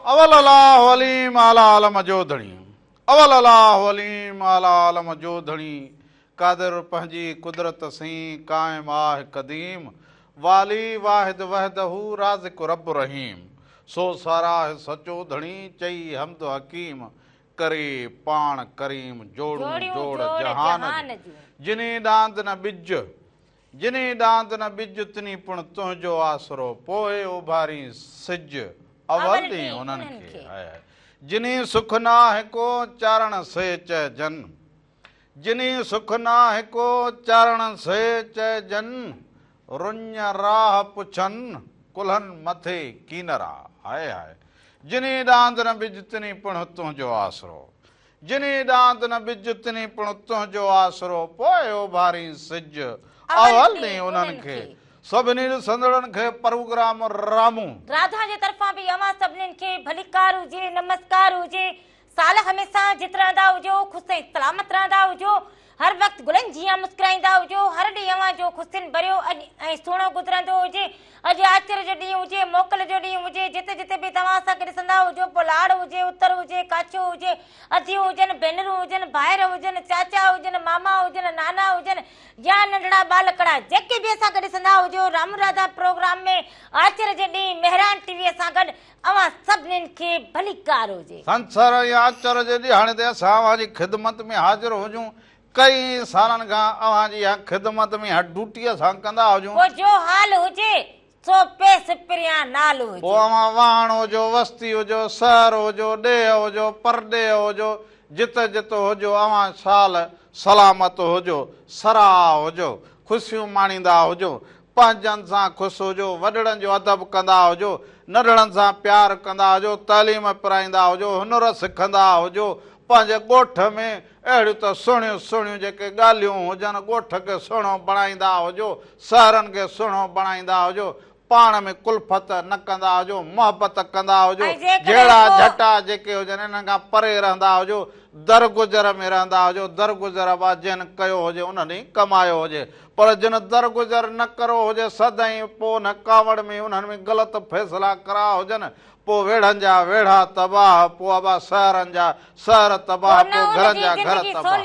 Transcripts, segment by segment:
अवल अलाह वलीम आला आलम जो धणी अवल अलाह वलीम आला आलम जो धणी कादिर पंहिंजी कुदरत सी कायम आहे कदीम वाली वाहिद वहदहू राज़िक रब रहीम सो साराह सचो धणी चई हमद हकीम करे पाण करीम जोड़ू जोड़ जहान जिने डांद न बिज जिने डांद न बिज तिनी पुण तुंहिंजो आसरो पोइ उभारी सिज अवल ॾींहुं उन्हनि खे जिनी सुख नाहे को चारण से चइजन जिनी सुख नाहे को चारण से चइजन रुञ राह पुछनि कुल्हनि मथे कीनरा हाय हाय जिनी डांद न बिज तिनी पुण तुंहिंजो आसरो जिनी डांद न बिज तिनी पुण तुंहिंजो आसरो पोइ उभारी सिज अवल ॾींहुं उन्हनि खे सभिनी ॾिसंदड़नि खे प्रोग्राम रामू राधा जे तरफ़ां बि अवां सभिनीनि खे भलीकार हुजे नमस्कार हुजे साल हमेशा जित रहंदा हुजो ख़ुशि सलामत रहंदा हुजो हर वक्त गुलनि जीअं मुस्कुराईंदा हुजो हर ॾींहुं अवां जो ख़ुशियुनि भरियो ऐं सुहिणो गुज़रंदो हुजे अॼु आचर जो ॾींहुं हुजे मोकल जो ॾींहुं हुजे जिते जिते बि तव्हां असांखे ॾिसंदा हुजो पोइ लाड़ हुजे उतर हुजे काचो हुजे अधियूं हुजनि भेनरूं हुजनि भाइर हुजनि चाचा हुजनि मामा हुजनि नाना हुजनि या नंढड़ा बालकड़ा जेके बि असांखे ॾिसंदा हुजो राम राधा प्रोग्राम में आचर जे ॾींहुं मेहरान टीवीअ सां गॾु अवां सभिनीनि खे भलीकार हुजे संसार या आचर जे ॾींहुं हाणे त असां अवांजी ख़िदमत में हाज़िर हुजूं कई सालनि खां अवांजी ख़िदमत में ड्यूटीअ सां कंदा हुजूं पोइ जो हाल हुजे सो पेस पिरियां नाल हुजे पोइ अवां वाण हुजो वस्ती हुजो शहर हुजो ॾेह हुजो परॾेह हुजो जिते जिते हुजो अवां साल सलामत हुजो सराह हुजो ख़ुशियूं माणींदा हुजो पंहिंजनि सां ख़ुशि हुजो वॾड़नि जो अदब कंदा हुजो नंढड़नि सां प्यार कंदा हुजो तालीम पिराईंदा हुजो हुनर सिखंदा हुजो पंहिंजे ॻोठ में अहिड़ियूं त सुहिणियूं सुहिणियूं जेके ॻाल्हियूं हुजनि ॻोठ खे सुहिणो बणाईंदा हुजो शहरनि खे सुहिणो बणाईंदा हुजो पाण में कुल्फत न कंदा हुजो मोहबत कंदा हुजो जहिड़ा झटा जेके हुजनि हिननि खां परे रहंदा हुजो दरगुज़र में रहंदा हुजो दरगुज़र बि जिन कयो हुजे उन्हनि कमायो हुजे पर जिन दरगुज़र न करो हुजे सदाईं पोइ न कावड़ में उन्हनि में ग़लति फ़ैसिला करा हुजनि पोइ वेढ़नि जा वेढ़ा तबाह पोइ अबा शहरनि जा शहर तबाह पोइ घरनि जा घर तबाह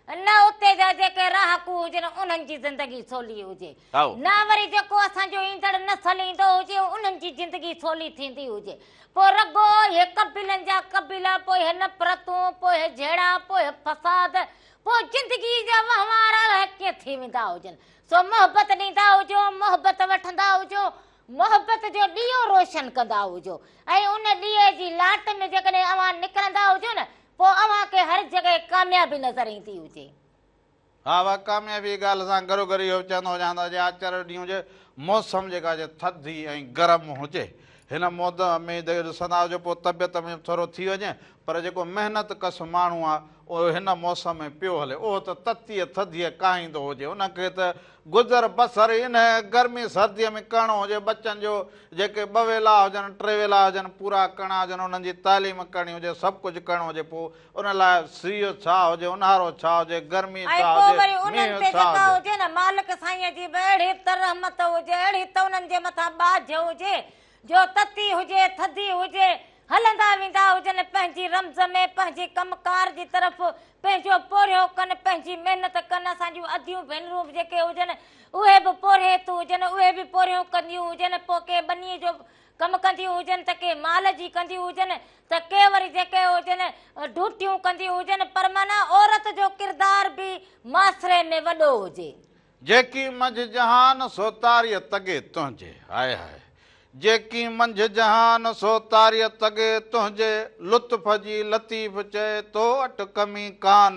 न उते जा जेके राहकू हुजनि उन्हनि जी ज़िंदगी सवली हुजे न वरी जेको असांजो ईंदड़ नसल ईंदो हुजे उन्हनि जी ज़िंदगी सवली थींदी हुजे पोइ रुॻो हे कबीलनि जा कबीला पोइ हे नफ़रतूं पोइ हे जहिड़ा पोइ हे फसाद पोइ ज़िंदगी जा वहिंवार कीअं थी वेंदा हुजनि सो मोहबत ॾींदा हुजो मोहबत वठंदा हुजो मोहबत जो ॾीओ रोशन कंदा हुजो ऐं उन ॾीए जी लाट में जेकॾहिं अवां निकिरंदा हुजो न पोइ अवां खे हर जॻह कामयाबी नज़र ईंदी हुजे हा वाह कामयाबी ॻाल्हि सां गॾो गॾु इहो चवंदो हुजां जे आचर ॾींहुं हुजे मौसम जेका जे थधी ऐं गरम हुजे हिन मौद में ॾिसंदा हुजो पोइ तबियत में थोरो थी वञे पर जेको महिनत कस माण्हू आहे उहो हिन मौसम में पियो हले उहो त ततीअ थधीअ काईंदो हुजे उनखे त गुज़र बसर इन गर्मी सर्दीअ में करिणो हुजे बच्चनि जो जेके ॿ वेला हुजनि टे वेला हुजनि पूरा करिणा हुजनि उन्हनि जी तालीम करणी हुजे सभु कुझु करिणो हुजे पोइ उन लाइ सीउ छा हुजे ऊन्हारो छा हुजे गर्मी छा हुजे न मालिक साईं जी अहिड़ी रहमत हुजे अहिड़ी त उन्हनि जे मथां बाझ हुजे जो तती हुजे थधी हुजे हलंदा वेंदा हुजनि पंहिंजी रमज़ में पंहिंजे कमकार जी तरफ़ पंहिंजो पोरियो कनि पंहिंजी महिनत कनि असांजूं अधियूं भेनरूं जेके हुजनि उहे बि पोरे तूं हुजनि उहे बि पोरियूं कंदियूं हुजनि पोइ के बनीअ जो कमु कंदियूं हुजनि त के माल जी कंदियूं हुजनि त के वरी जेके हुजनि ड्यूटियूं कंदियूं हुजनि पर माना औरत जो किरदार बि मासरे में वॾो हुजे जेकी मंझ जहान सो तारीअ तगे तुंहिंजे हाय हाय जेकी मंझ जहान सो तारीअ तगे तुंहिंजे लुत्फ़ जी लतीफ़ चए तो अट कमी कान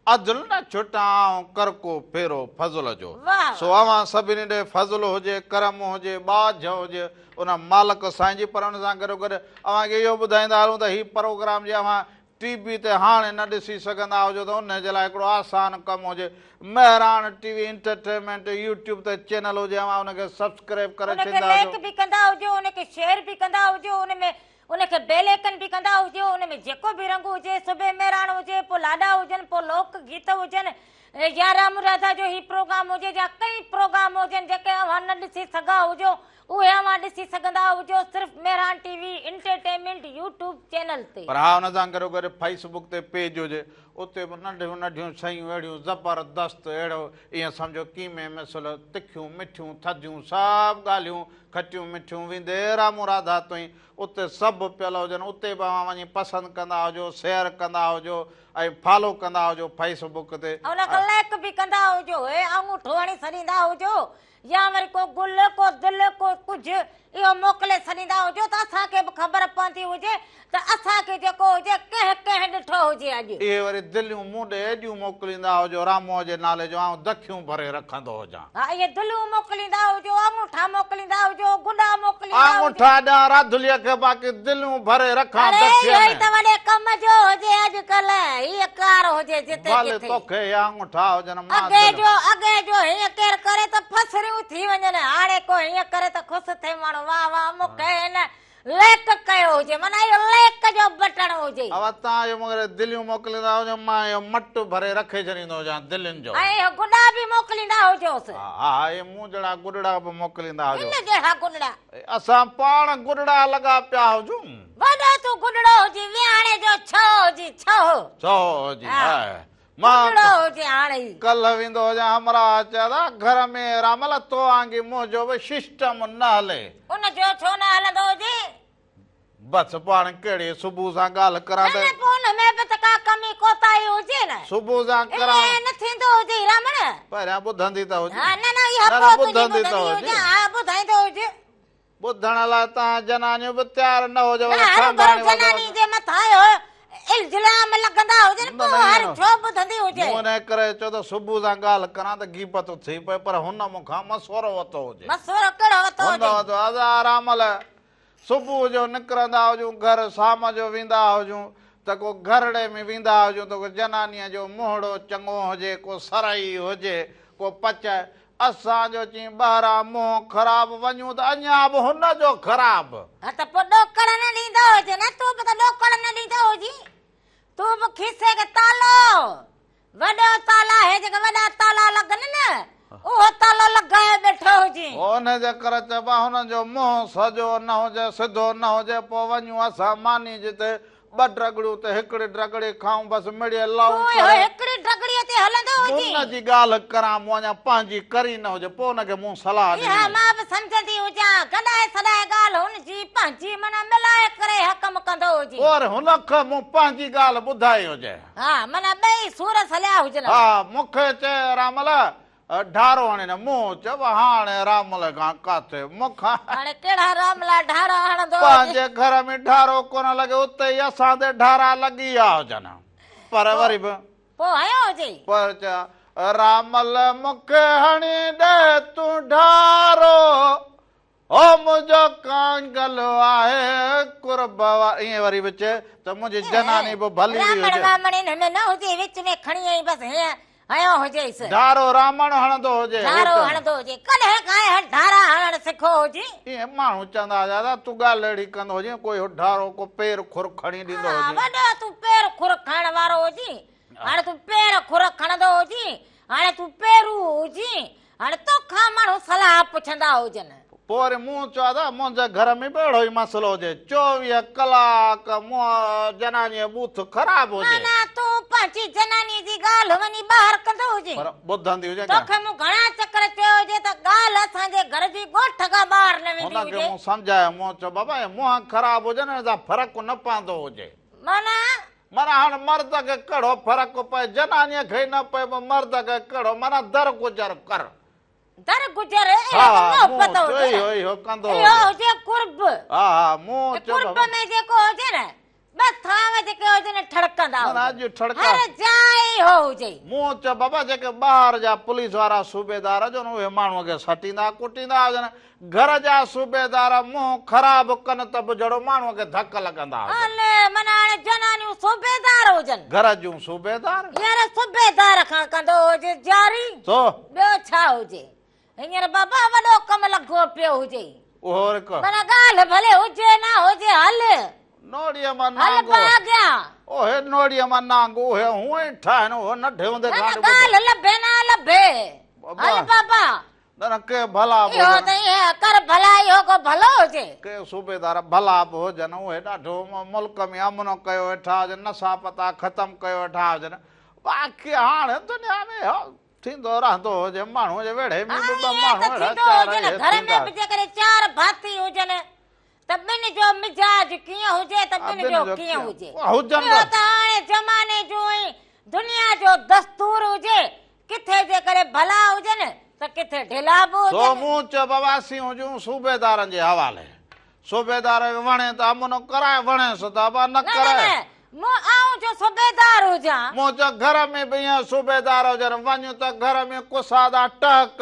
अदल न छुटाऊं कर को फेरो फज़ल जो सो अवां सभिनी ॾे फज़ल हुजे करम हुजे बाझ हुजे उन मालिक साईं जी पर उन सां गॾो गॾु अव्हांखे इहो ॿुधाईंदा हलूं त हीउ प्रोग्राम जे अव्हां टीवी ते हाणे न ॾिसी सघंदा हुजो त उन जे लाइ हिकिड़ो आसान कमु हुजे मेहरान टीवी एंटरटेनमेंट यूट्यूब ते चैनल हुजे अव्हां उनखे सब्सक्राइब करे छॾींदा लाइक बि कंदा हुजो उनखे शेयर बि कंदा हुजो उनमें उनखे बेल आइकन बि कंदा हुजो उनमें जेको बि रंग हुजे सुबह मेहरान हुजे पोइ लाॾा हुजनि पोइ लोक गीत हुजनि या राम राधा जो ही प्रोग्राम हुजे या कई प्रोग्राम हुजनि जेके अव्हां न ॾिसी सघा हुजो उहे अव्हां ॾिसी सघंदा हुजो सिर्फ़ Mehran TV entertainment YouTube channel ते। पर हा हुन सां गॾो गॾु फेसबुक ते पेज हुजे उते बि नंढियूं नंढियूं शयूं अहिड़ियूं ज़बरदस्त अहिड़ो ईअं सम्झो कीमे मिसल तिखियूं मिठियूं थधियूं सभु ॻाल्हियूं खटियूं मिठियूं वेंदे रामू राधा ताईं उते सभु पियल हुजनि उते बि अव्हां वञी पसंदि कंदा हुजो शेयर कंदा हुजो ऐं फॉलो कंदा हुजो फेसबुक ते उनखां लाइक बि कंदा हुजो हे अंगूठो हणी छॾींदा हुजो या वरी को गुल को दिल को कुझु इहो मोकिले छॾींदा हुजो त असांखे बि ख़बर पवंदी हुजे त असांखे जेको हुजे कंहिं कंहिं ॾिठो हुजे अॼु। इहे वरी दिलियूं मूंॾे एॾियूं मोकिलींदा हुजो रामूअ जे नाले जो आउं दखियूं भरे रखंदो हुजां। हा इहे दिलियूं मोकिलींदा हुजो अंगूठा मोकिलींदा हुजो गुॾा मोकिलींदा हुजो अंगूठा ॾियां राधुलीअ खे बाक़ी दिलियूं भरे रखां अरे दखियूं इहो ई त वॾे कम जो हुजे अॼुकल्ह हीअ कार हुजे जिते भले किथे तोखे इहा अंगूठा हुजनि मां अॻे जो हीअं केरु करे त फसरियूं थी वञनि हाणे को हीअं करे त ख़ुशि थिए माण्हू वाह वाह मूंखे हिन लेक कयो हुजे माना इहो लेक जो बटण हुजे। अब तव्हां जो मगर दिलियूं मोकिलींदा हुजो मां इहो मट भरे रखे छॾींदो हुजां दिलियुनि जो। ऐं इहो गुॾा बि मोकिलींदा हुजोसि। हा इहे मूं जहिड़ा गुॾड़ा बि मोकिलींदा हुजो इन जहिड़ा गुॾड़ा असां पाण गुॾड़ा लॻा पिया हुजूं। वॾो तूं गुॾड़ो हुजी विहाणे जो छो हुजी छो जी हा। मां गुॾड़ो हुजे हाणे ई। कल्ह वेंदो हुजां हमरा चवंदा घर में रामल तो वांगी मुंहिंजो बि सिस्टम न हले उनजो छो न हलंदो हुजे बसि पाण कहिड़ी सुबुह सां ॻाल्हि करां न पोइ हुन में बि त का कमी कोताही हुजे न सुबुह सां करां ईअं न थींदो हुजे रमण। पहिरियां ॿुधंदी त हुजे हा न न इहा न, पोइ तुंहिंजी ॿुधंदी त ॿुधंदी हुजे। हुजे हा ॿुधाईंदो हुजे ॿुधण लाइ तव्हां जनानियूं बि तयारु न हुजो न हर भरू जनानी जे मथां इहो इल्ज़ाम लॻंदा हुजनि न, पोइ न, हर न। छो ॿुधंदी हुजे मूं हिन करे चयो त सुबुह सां ॻाल्हि करां त गीपत थी पए पर हुन मूंखां मसवरो वरितो हुजे मसवरो कहिड़ो वरितो हुन हुजे वरितो आराम लाइ सुबुह जो निकिरंदा हुजूं घर शाम जो वेंदा हुजूं त को घरड़े में वेंदा हुजूं त को जनानीअ जो मुहिड़ो चङो हुजे को सराई हुजे को पच असांजो चई ॿाहिरां मुंहुं ख़राबु वञूं त अञा बि हुनजो ख़राबु। हा त पोइ ॾोकड़ न ॾींदो हुजे न तूं बि त ॾोकड़ न ॾींदो हुजी तूं बि खीसे खे तालो वॾो ताला हे जेके वॾा ताला लॻनि न उहो तालो लॻाए वेठो हुजे हुनजे करे चइबो हुनजो मुंहुं सजो न हुजे सिधो न हुजे पोइ वञूं असां मानी जिते ॿ ड्रगड़ियूं त हिकिड़ी ड्रगड़ी खाऊं बसि मिड़ीअ लाऊं हिकिड़ी ड्रगड़ीअ ते हलंदो हुजे हुनजी ॻाल्हि करां मूं अञा पंहिंजी करी न हुजे पोइ हुनखे मूं सलाह इहा ॾिनी मां बि सम्झंदी हुजां कॾहिं सदाए ॻाल्हि हुनजी पंहिंजी माना मिलाए करे हकम कंदो हुजे और हुनखे मूं पंहिंजी ॻाल्हि ॿुधाई हुजे हा माना ॿई सूर हलिया हुजनि हा मूंखे चए रामल ढारो हणे न मूं चयो हाणे रामल खां काथे मूंखां हाणे कहिड़ा रामला ढारा हणंदो पंहिंजे घर में ढारो कोन लॻे उते ई असां ते ढारा लॻी विया हुजनि पर वरी बि पोइ हयो हुजे पर चयो रामल मूंखे हणी ॾे तूं ढारो ओ मुंहिंजो कांगल आहे कुर्ब ईअं वरी बि चए त मुंहिंजी जनानी बि भली रामण वामण हिन में न हुजे विच में खणी आई बसि हीअं हयो हुजेसि ढारो रामण हणंदो हुजे ढारो हणंदो हुजे कॾहिं काए ढारा हणण सिखो हुजे ईअं माण्हू चवंदा दादा तूं ॻाल्हि अहिड़ी कंदो हुजे कोई ढारो को पेर खुर खणी ॾींदो हुजे वॾो तूं पेर खुर खाइण वारो हुजी हाणे तूं पेर खुर खणंदो हुजी हाणे तूं पेरू हुजी हाणे तोखां माण्हू सलाह पुछंदा हुजनि पोइ वरी मूं चवां त मुंहिंजे घर में बि अहिड़ो ई मसइलो हुजे 24 कलाक जनानीअ बूथ ख़राबु हुजे ना तूं पंहिंजी जनानी जी ॻाल्हि वञी ॿाहिरि कंदो हुजे पर ॿुधंदी हुजे तोखे मूं घणा चकर चयो हुजे त ॻाल्हि असांजे घर जी ॻोठ खां ॿाहिरि न वेंदी हुनखे हुजे मूं सम्झायो मूं चयो बाबा मुंहुं ख़राबु हुजे न हिनसां फ़र्क़ु न पवंदो हुजे माना माना हाणे मर्द खे कहिड़ो फ़र्क़ु पए जनानीअ खे न पए मर्द खे कहिड़ो माना दर गुज़र कर दर गुजर कंदो हुजे कुर्ब हा हा मूं कुर्ब में जेको हुजे न बस थाव जेके हुजे न ठड़कंदा अॼु ठड़का हर जाइ हो हुजे मूं चयो बाबा जेके ॿाहिरि जा पुलिस वारा सूबेदार हुजनि उहे माण्हूअ खे सटींदा कुटींदा हुजनि घर जा सूबेदार मुंहुं ख़राबु कनि त बि जहिड़ो माण्हूअ खे धक लॻंदा हले माना हाणे जनानियूं सूबेदार हुजनि घर जूं सूबेदार यार सूबेदार खां कंदो हुजे जारी छो ॿियो छा हुजे हींअर बाबा वॾो कमु लॻो पियो हुजे उहो माना ॻाल्हि भले हुजे न हुजे हल नोड़ीअ मां हल नांगो भाग्या ओहे नोड़ीअ मां नांगो ओहे हूं ई ठाहिनि हो नंढे हूंदे न खां गाल लभे ना लभे हल बाबा न के भला बि इहो हुजनि, त ईअं कर भला इहो को भलो हुजे के सूबेदार भला बि हुजनि उहे ॾाढो मुल्क में अमन कयो वेठा हुजनि नशा पता ख़तमु कयो वेठा हुजनि बाक़ी हाणे दुनिया में थींदो रहंदो हुजे माण्हू जे वेड़े में बि ॿ माण्हू अहिड़ा चार घर इहे में थींदा। बि जेकॾहिं चार भाती हुजनि त ॿिनि जो मिजाज कीअं हुजे त ॿिनि जो कीअं हुजे हुजनि इहो त हाणे ज़माने जो ऐं दुनिया जो दस्तूर हुजे किथे जेकॾहिं भला हुजनि त किथे ढिला बि सो हुजनि मूं चयो बवासी हुजूं सूबेदारनि जे हवाले सूबेदार खे वणे त अमन कराए वणेसि त न न कराए मूं आऊं जो सूबेदार हुजां मूं चयो घर में बि ईअं सूबेदार हुजनि वञ त घर में कुसादा टहक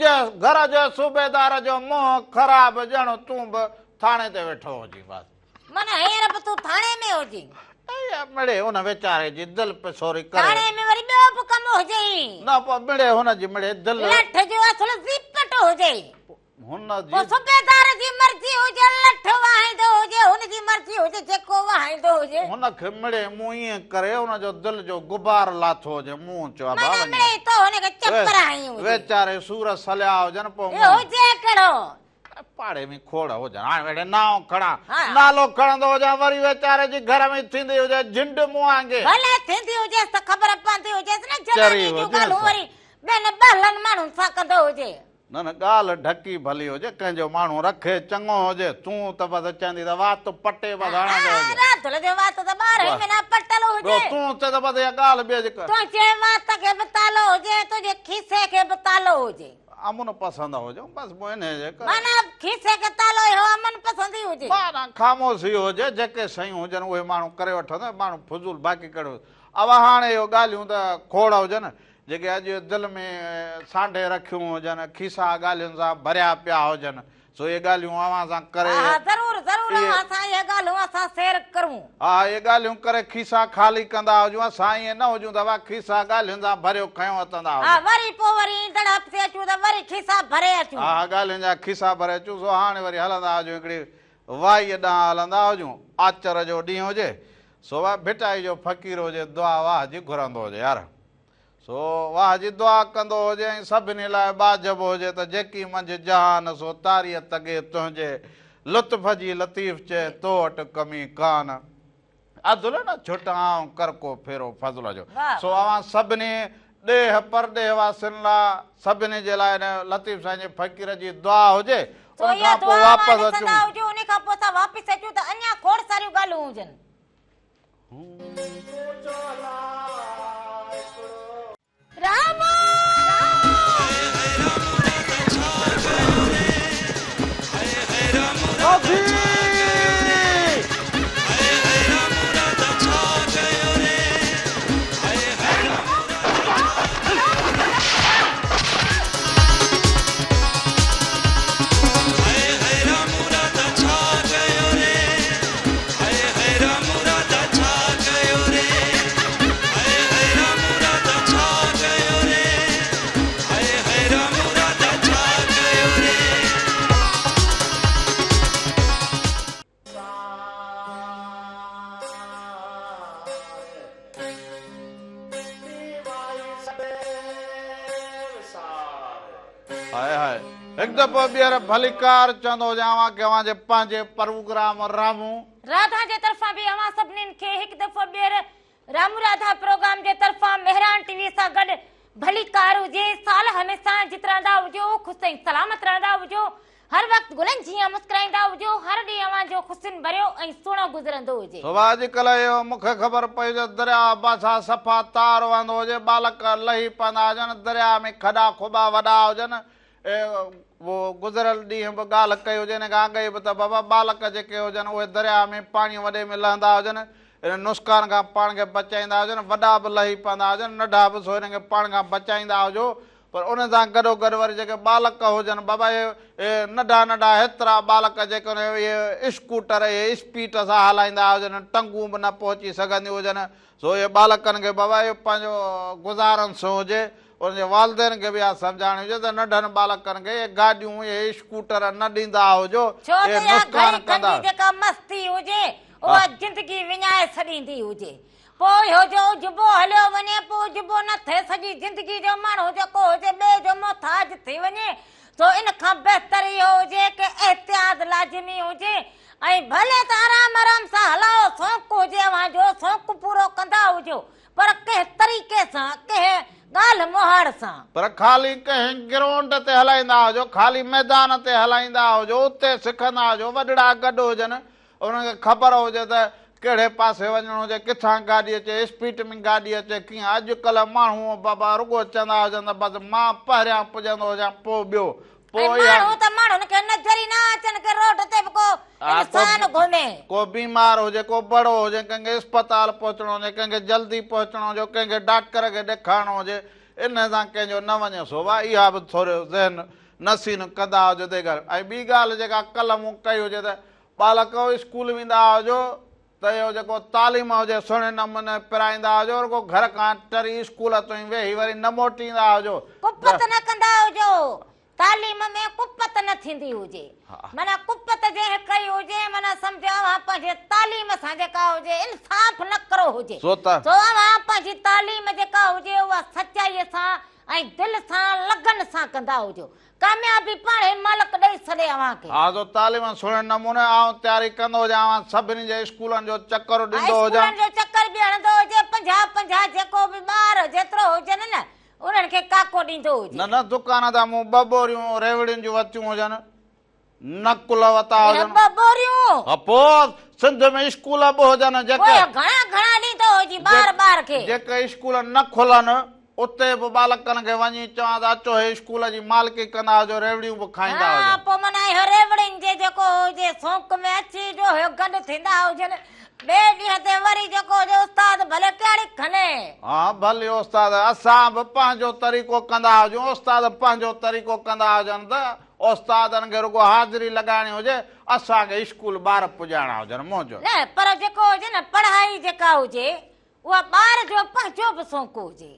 जे घर जो सूबेदार जो मुंहुं ख़राब ॼण तूं बि थाणे ते वेठो हुजी बस माना हींअर बि तूं थाणे में हुजी मिड़े हुन वीचारे जी दिलि पिसोरी करे थाणे में वरी ॿियो बि कमु हुजे न पोइ मिड़े हुनजी मिड़े दिलि लठ जो असुल ज़ीपट हुजे हुनजी पोइ सूबेदार जी मर्ज़ी हुजे लठ वाहींदो हुजे हुनजी मर्ज़ी हुजे जेको वाहींदो हुजे हुनखे मिड़े मूं ईअं करे हुनजो दिलि जो गुबार लाथो हुजे मूं चयो माना मिड़े तो हुनखे चपर हणी हुजे वीचारे सूर सलिया हुजनि पोइ इहो हुजे कहिड़ो पाड़े में खोड़ हुजनि हाणे वेड़े नाओ खणा हा। नालो खणंदो हुजां वरी वीचारे जी घर में थींदी हुजे झिंड मुंहुं वांगे भले थींदी हुजेसि त ख़बर पवंदी हुजेसि न चरी जवानी जूं हुजे ॻाल्हियूं त। वरी ॿियनि ॿाहिलनि माण्हुनि सां कंदो हुजे न ॻाल्हि ढकी भली हुजे कंहिंजो माण्हू रखे चङो हुजे तूं त बसि चवंदी त वात पटे बसि हणंदो हुजे राधुल जो वात त ॿार ई में न पटल हुजे तूं चए त बसि इहा ॻाल्हि ॿिए जेका तूं चए वात खे बि तालो हुजे तुंहिंजे खीसे खे बि तालो हुजे अमुन पसंदि हुजे बसि पोइ इन जे करे माना खीसे खे तालो इहो अमन पसंदि ई हुजे माना ख़ामोशी हुजे जेके शयूं हुजनि उहे माण्हू करे वठंदा माण्हू फुज़ूल बाक़ी कहिड़ो अब हाणे इहो ॻाल्हियूं त खोड़ हुजनि जेके अॼु दिलि में सांढे रखियूं हुजनि खीसा ॻाल्हियुनि सां भरिया पिया हुजनि सो इहे ॻाल्हियूं अव्हां सां करे हा ज़रूर ज़रूर असां इहे ॻाल्हियूं असां शेयर करूं हा इहे ॻाल्हियूं करे खीसा ख़ाली कंदा हुजूं असां ईअं न हुजूं त खीसा ॻाल्हियुनि सां भरियो खयों अचंदा हा वरी पोइ वरी ईंदड़ हफ़्ते अचूं त वरी खीसा भरे अचूं हा ॻाल्हियुनि जा खीसा भरे अचूं सो हाणे वरी हलंदा हुजूं हिकिड़ी वाईअ ॾांहुं हलंदा हुजूं आचर जो ॾींहुं हुजे सो वाह भिटाई जो फ़क़ीर हुजे दुआ वाह जी घुरंदो हुजे यार सो वाह जी दुआ कंदो हुजे ऐं सभिनी लाइ बाजब हुजे त जेकी मंझि जहान सो तारीअ तगे तुंहिंजे लुत्फ़ जी लतीफ़ चए तो वटि कमी कान अदुल न छुटाऊं कर को फेरो फज़ल जो वाह, सो अवां सभिनी ॾेह परॾेह वासियुनि लाइ सभिनी जे लाइ हिन लतीफ़ साईं जे फ़क़ीर जी दुआ हुजे तो उन इहा खां पोइ दुआ वापसि ॾिसंदा अचूं हुजो उन खां पोइ असां वापसि अचूं त अञा खोड़ सारियूं ॻाल्हियूं हुजनि राम हाय हाय हिकु दफ़ो ॿीहर भलीकार चवंदो हुजांव की अव्हां जे पंहिंजे प्रोग्राम रामू राधा जे तरफ़ां बि अवां सभिनीनि खे हिकु दफ़ो ॿीहर रामू राधा प्रोग्राम जे तरफ़ां मेहरान टीवी सां गॾु भली कार हुजे साल हमेशा जित रहंदा हुजो ख़ुशि ऐं सलामत रहंदा हुजो हर वक़्तु गुलनि जीअं मुस्कुराईंदा हुजो हर ॾींहुं अवां जो ख़ुशियुनि भरियो ऐं सुहिणो गुज़रंदो हुजे सुबह अॼुकल्ह इहो मूंखे ख़बर पई त दरिया बाछा सफ़ा तार वहंदो हुजे बालक लही पवंदा हुजनि दरिया में खॾा खुॿा वॾा हुजनि वो गुज़िरियल ॾींहं बि ॻाल्हि कई हुजे हिन खां अॻु बि त बाबा बालक जेके हुजनि उहे दरिया में पाणी वॾे में लहंदा हुजनि इन नुस्कान खां पाण खे बचाईंदा हुजनि वॾा बि लही पवंदा हुजनि नंढा बि सो हिन खे पाण खां बचाईंदा हुजो पर उन सां गॾोगॾु वरी जेके बालक हुजनि बाबा इहे नंढा नंढा हेतिरा बालक जेके इहे स्कूटर इहे स्पीड सां हलाईंदा हुजनि टंगूं बि न पहुची सघंदियूं हुजनि सो इहे बालकनि खे बाबा इहो पंहिंजो गुज़ारनि सो हुजे उनजे वालदेन खे बि इहा सम्झाइणी हुजे त नंढनि बालकनि खे इहे गाॾियूं इहे स्कूटर न ॾींदा हुजो छो त इहे इहा नुक़सान घड़ी कंदा खंडी जेका मस्ती हुजे उहा जिंदगी विञाए छॾींदी हुजे, पोइ इहो जो उजबो हलियो वञे, पोइ उजबो न थिए, सॼी जिंदगी जो माण्हू जेको हुजे ॿिए जो मोहताज थी वञे, तो इन खां बहितर इहो हुजे कि एहतियात लाज़मी हुजे ऐं भले त आराम आराम सां हलाओ, शौक़ु हुजे अव्हांजो, शौक़ु पूरो कंदा हुजो, पर कंहिं तरीक़े सां, कंहिं ॻाल्हि मुहाड़ सां, पर ख़ाली कंहिं ग्राउंड ते हलाईंदा हुजो, ख़ाली मैदान ते हलाईंदा हुजो, उते सिखंदा हुजो, वॾड़ा गॾु हुजनि, उन्हनि खे ख़बर हुजे त कहिड़े पासे वञणो हुजे, किथां गाॾी अचे, स्पीड में गाॾी अचे कीअं। अॼुकल्ह माण्हू बाबा रुॻो चवंदा हुजनि त बसि मां पहिरियां पुॼंदो हुजां पोइ ॿियो, पोइ माण्हू त माण्हुनि खे नज़र ई न अचनि कि रोड ते बि को इंसान घुमे, को बीमार हुजे, को बड़ो हुजे, कंहिंखे अस्पताल पहुचणो हुजे, कंहिंखे जल्दी पहुचणो हुजे, कंहिंखे डॉक्टर खे ॾेखारिणो हुजे, इन सां कंहिंजो न वञे सोभा। इहा बि थोरो ज़हन नसीन कंदा हुजो ते ॻाल्हि। ऐं ॿी ॻाल्हि जेका कल्ह मूं कई हुजे त बालक स्कूल वेंदा हुजो त इहो जेको तालीम हुजे सुहिणे नमूने पिराईंदा हुजो, रुॻो घर खां टरी स्कूल ताईं वेही वरी न मोटींदा हुजो, कुपत न कंदा हुजो, तालीम में कुपत न थींदी हुजे, माना कुपत जंहिं कई हुजे, माना सम्झो पंहिंजे तालीम सां जेका हुजे इंसाफ़ न करो हुजे, सो पंहिंजी तालीम जेका हुजे उहा सचाईअ सां ऐं दिलि सां लगन सां कंदा हुजो, कामयाबी पाणे मालिक ॾेई छॾे अव्हांखे। हा तो तालीम सुहिणे नमूने आउं तयारी कंदो हुजां, सभिनी जे स्कूलनि जो चकर ॾींदो हुजां, स्कूलनि जो चकर बि हणंदो हुजे, 50-50 जेको बि ॿार जेतिरो हुजनि न उन्हनि खे काको ॾींदो हुजे। न न दुकान तां मूं ॿ बोरियूं रेवड़ियुनि जूं वरितियूं हुजनि, नकुल वरिता हुजनि, ॿ बोरियूं पोइ सिंध में स्कूल बि हुजनि जेके घणा ॾींदो हुजे ॿार खे, जेके स्कूल न खुलनि उते बि बालकनि खे वञी चवां त अचो हे स्कूल जी मालिकी कंदा हुजो, रेवड़ियूं बि खाईंदा हुजो, पोइ माना इहो रेवड़ियुनि जे जेको हुजे शौक़ में अची जो गॾु थींदा हुजनि, ॿिए ॾींहं ते वरी जेको हुजे उस्ताद भले कहिड़ी खणे, हा भले उस्ताद असां बि पंहिंजो तरीक़ो कंदा हुजूं, उस्ताद पंहिंजो तरीक़ो कंदा हुजनि त उस्तादनि खे रुॻो हाज़िरी लॻाइणी हुजे, असांखे स्कूल ॿार पुॼाइणा हुजनि मौज न, पर जेको हुजे न पढ़ाई जेका हुजे उहा ॿार जो पंहिंजो बि शौक़ु हुजे,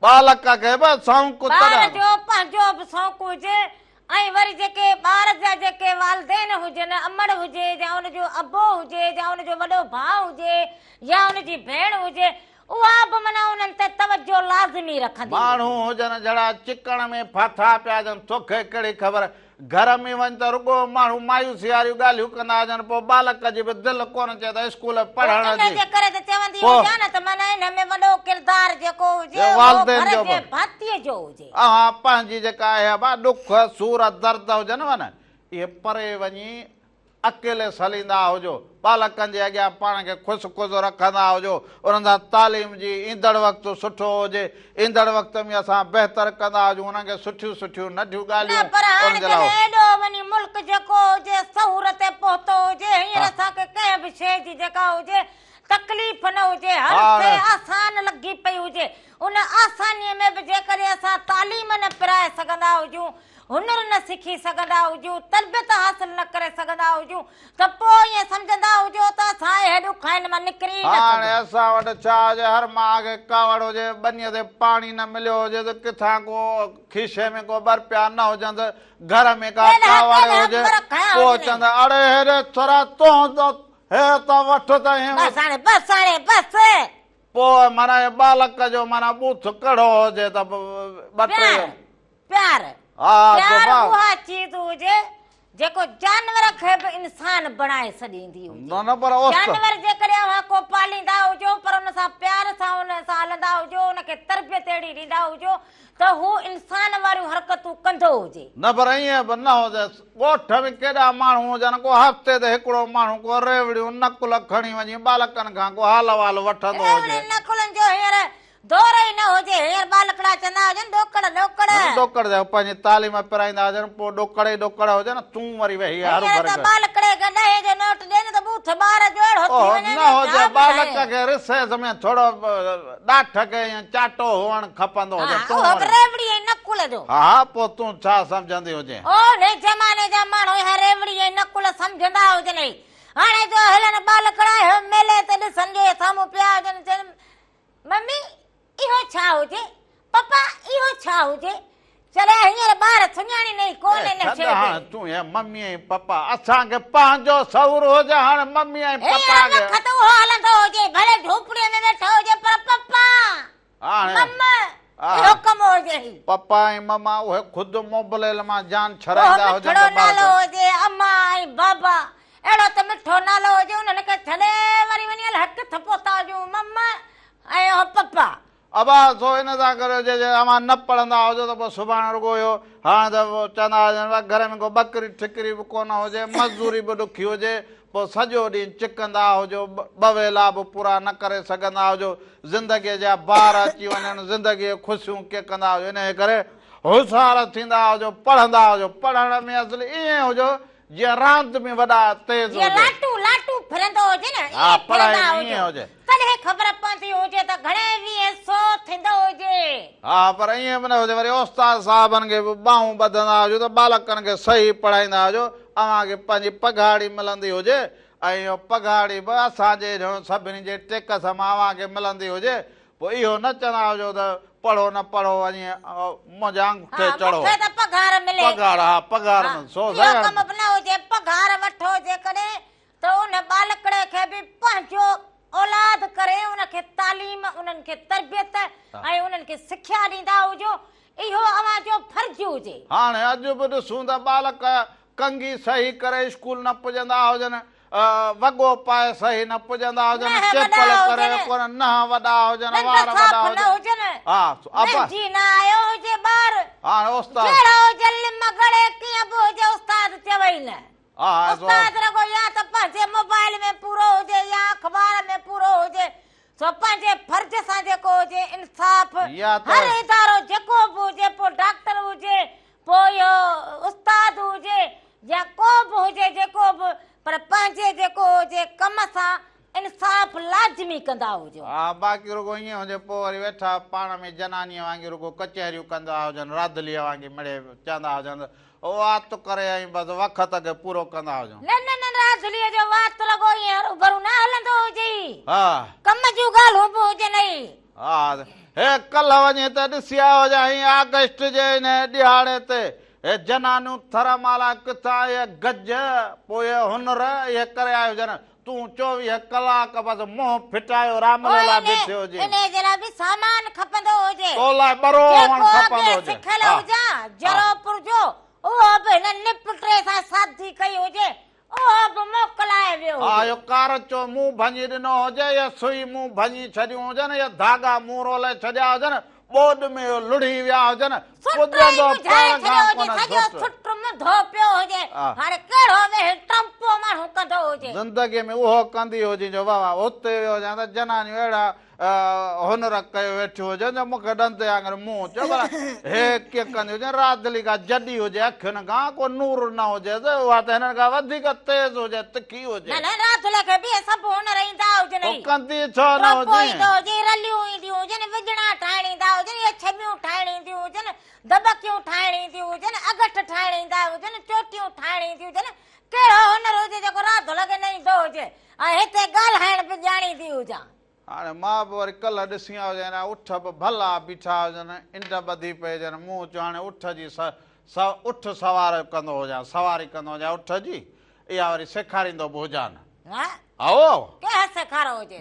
बालक खे बि शौक़ु ॿार जो पंहिंजो बि शौक़ु हुजे, ऐं वरी जेके ॿार जा जेके वालदेन हुजनि, अमड़ हुजे या हुनजो अबो हुजे या हुनजो वॾो भाउ हुजे या हुनजी भेण हुजे, उहा बि माना उन्हनि ते तवजो लाज़मी रखंदी। माण्हू हुजनि जहिड़ा चिकण में फाथा पिया हुजनि, तोखे कहिड़ी ख़बर, घर में वञ त रुॻो माण्हू मायूसी वारियूं ॻाल्हियूं कंदा हुजनि, पोइ बालक जी बि दिलि कोन चए त स्कूल पढ़ण जी, इनजे करे त चवंदी हुजां न त माना इन में वॾो किरदार जेको हुजे वालदेन जो भातीअ जो हुजे, हा पंहिंजी जेका आहे बा ॾुख सूर दर्द हुजनि वञ इहे परे वञी अकेले सलींदा हुजो, बालकनि जे अॻियां पाण खे ख़ुशि ख़ुशि रखंदा हुजो, उन्हनि सां तालीम जी ईंदड़ वक़्तु सुठो हुजे, ईंदड़ वक़्त में असां बहितर कंदा हुजूं, उन्हनि खे सुठियूं सुठियूं नंढियूं ॻाल्हियूं, पर हाणे एॾो वञी मुल्क जेको हुजे सहूर ते पहुतो हुजे, हींअर असांखे कंहिं बि शइ जी जेका हुजे तकलीफ़ न हुजे, हर शइ आसान लॻी पई हुजे, उन आसानीअ में बि जेकॾहिं असां तालीम न पिराए सघंदा हुजूं, हुनर न सिखी सघंदा हुजूं, तरबियत हासिल न करे सघंदा हुजूं, त पोइ ईअं सम्झंदा हुजो त असां हे ॾुखनि मां निकिरी न हाणे असां वटि छा हुजे, हर माउ खे कावड़ हुजे, बनीअ ते पाणी न मिलियो हुजे त किथां को खीसे में को ॿ रुपया न हुजनि त घर में का कावड़ हुजे, पोइ चवंदा अड़े हेॾे थोरा तूं हे त वठ त पोइ माना बालक जो माना बूथ कड़ो हुजे त ॿ टे प्यार उहा चीज़ हुजे जेको जानवर खे बि इंसान बणाए छॾींदी हुजे, जानवर जेकॾहिं अव्हां को पालींदा हुजो पर हुन सां प्यार सां हुन सां हलंदा हुजो, हुनखे तरबियत अहिड़ी ॾींदा हुजो त हू इंसान वारियूं हरकतूं कंदो हुजे, न पर ईअं बि न हुजे, ॻोठ में केॾा माण्हू हुजनि, को हफ़्ते ते हिकिड़ो माण्हू को रेवड़ियूं नकुल खणी वञी बालकनि खां को हाल वाल वठंदो हुजे, नकुलनि जो हींअर दौर ई न हुजे, हींअर बालकड़ा चवंदा हुजनि ॾोकड़ ॾोकड़ जा पंहिंजी तालीम पिराईंदा हुजनि, पोइ ॾोकड़ ई ॾोकड़ हुजे न, तूं वरी वेही बालकड़े खे 10 जो नोट ॾे न त बूथ ॿार जो अहिड़ो थी वञे न हुजे, बालक खे रिसेस में थोरो ॾाठ खे चाटो हुअणु खपंदो हुजे, रेवड़ी ऐं नकुल जो, हा पोइ तूं छा सम्झंदी हुजे, ओ ने ज़माने जा माण्हू रेवड़ी ऐं नकुल सम्झंदा हुजनि, हाणे जो हलनि बालकड़ा मेले ते ॾिसनि साम्हूं पिया हुजनि, मम्मी इहो छा हुजे, पपा इहो छा हुजे, चले हींअर ॿार सुञाणी नहीं कोन इन शइ हाणे खे तूं हे मम्मी ऐं पप्पा असांखे पंहिंजो सहुरो हुजे हाणे मम्मी ऐं पप्पा हींअर खे वक़्तु उहो हलंदो हुजे भले झोपड़ीअ में वेठो हुजे पर पप्पा हाणे मम्मा हा। इहो कमु हुजे पप्पा ऐं मम्मा उहे ख़ुदि मोबाइल मां जान छॾाईंदा हुजनि मिठड़ो त नालो ॿार हुजे अम्मा ऐं बाबा अहिड़ो त मिठो नालो हुजे उन्हनि खे छॾे वरी वञी हक़ थपो था हुजूं मम्मा ऐं उहो पप्पा अबा सो इन सां करे जे अवां न पढ़ंदा हुजो त पोइ सुभाणे रुॻो हुयो हाणे त पोइ चवंदा हुजनि घर में को ॿकरी ठिकरी बि कोन हुजे मज़दूरी बि ॾुखी हुजे पोइ सॼो ॾींहुं चिकंदा हुजो ॿ वेला बि पूरा न करे सघंदा हुजो ज़िंदगीअ जा ॿार अची वञनि ज़िंदगीअ ख़ुशियूं के कंदा हुजो इन जे करे होशियारु थींदा हुजो पढ़ंदा हुजो पढ़ण में असुलु ईअं हुजो जीअं रांदि में वॾा तेज़ जीअं हुजे लाटू लाटू फिरंदो हुजे न हा ईअं पढ़ाई फिरंदा में ईअं हुजो हुजे तॾहिं ख़बर पवंदी हुजे त घणे 200 थींदो हुजे हा पर ईअं बि न हुजे वरी उस्ताद साहिबनि खे बि ॿाहूं ॿधंदा हुजो त बालकनि खे सही पढ़ाईंदा हुजो अव्हांखे पंहिंजी पघाड़ी मिलंदी हुजे ऐं इहो पघाड़ी बि असांजे सभिनी जे टेक सां अव्हांखे मिलंदी हुजे पोइ इहो न चवंदा हुजो त पढ़ो न पढ़ो वञी मुंहिंजा अंगूठे चढ़ो मूंखे त पघार मिले पघार हा पघार में सो इहो कमु बि न हुजे पघार वठो जेकॾहिं त उन बालकड़े खे बि पंहिंजो औलाद करे उनखे तालीम उन्हनि खे तरबियत ऐं उन्हनि खे सिख्या ॾींदा हुजो इहो अव्हांजो फर्ज़ हुजे हाणे अॼु बि ॾिसूं त बालक कंघी सही करे स्कूल न पुॼंदा हुजनि वॻो पाए सही न पुॼंदा हुजनि चेपल करे कोन न वॾा हुजनि वार वॾा हुजनि हा जी न आयो हुजे ॿार हाणे उस्ताद कहिड़ो हुजे लिम गड़े कीअं बि हुजे उस्ताद चवई न हा उस्ताद रुॻो या त पंहिंजे मोबाइल में पूरो हुजे या अख़बार में पूरो हुजे सो पंहिंजे फर्ज़ सां जेको हुजे इंसाफ़ हर इदारो जेको बि हुजे पोइ डॉक्टर हुजे पोइ इहो उस्ताद हुजे या को बि हुजे जेको बि पर पंहिंजे जेको हुजे कम सां इंसाफ़ लाज़मी कंदा हुजो हा बाक़ी रुॻो ईअं हुजे पोइ वरी वेठा पाण में जनानीअ वांगुरु रुॻो कचहरियूं कंदा हुजनि राधलीअ वांगुरु मिड़े चवंदा हुजनि वात करे ऐं बसि वक़्त खे पूरो कंदा हुजूं न न न राधलीअ जो वात लॻो ईअं रूबरू न हलंदो हुजे हा कम जूं ॻाल्हियूं बि हुजनि हा हे कल्ह वञी त ॾिसी आयो हुजां अगस्त जे हिन ॾियारे ते हे जनानियूं थरमाला किथां इहे गज पोइ हुनर इहे करे आयो हुजनि तूं 24 कलाक बसि मुंहुं फिटायो रामलीला बीठे हुजे इन जे लाइ बि सामान खपंदो हुजे तो लाइ बरो हुअणु खपंदो हुजे सिखियल हुजां जरोपुर जो उहो बि हिन निपटे सां शादी कई हुजे उहो बि मोकिलाए वियो हा इहो कारचो मुंहुं भञी ॾिनो हुजे या सुई मुंहुं भञी छॾियूं हुजनि या धागा मुंहुं रोले छॾिया हुजनि ॿोॾ में लुड़ी विया हुजनि ज़िंदगीअ में उहो कंदी हुजे जो बाबा हुते वियो हुजां त जनानियूं अहिड़ा हुनर कयो वेठियूं हुजनि मूंखे ॾंदे वांगुरु मुंहुं चयो भला हे कीअं कंदी हुजे राधली खां जॾी हुजे अखियुनि खां को नूर न हुजे त उहा त हिननि खां वधीक तेज़ हुजे तिखी हुजे कंदी छो न हुजे रलियूं ईंदियूं हुजनि विझड़ा ठाहिण ईंदा हुजनि छमियूं ठाहिण ईंदियूं हुजनि दॿकियूं ठाहिण ईंदियूं हुजनि अगठ ठाहिण ईंदा हुजनि चोटियूं ठाहिण ईंदियूं हुजनि कहिड़ो हुनर हुजे जेको राति लॻे न ईंदो हुजे ऐं हिते ॻाल्हाइण बि ॼाणींदी हुजां हाणे मां बि वरी कल्ह ॾिसी आयो हुजनि उठ बि भला बीठा हुजनि इंड ॿधी पई हुजनि मूं चयो हाणे उठ जी उठ सवार कंदो हुजां सवारी कंदो हुजां उठ जी इहा वरी सेखारींदो बि हुजां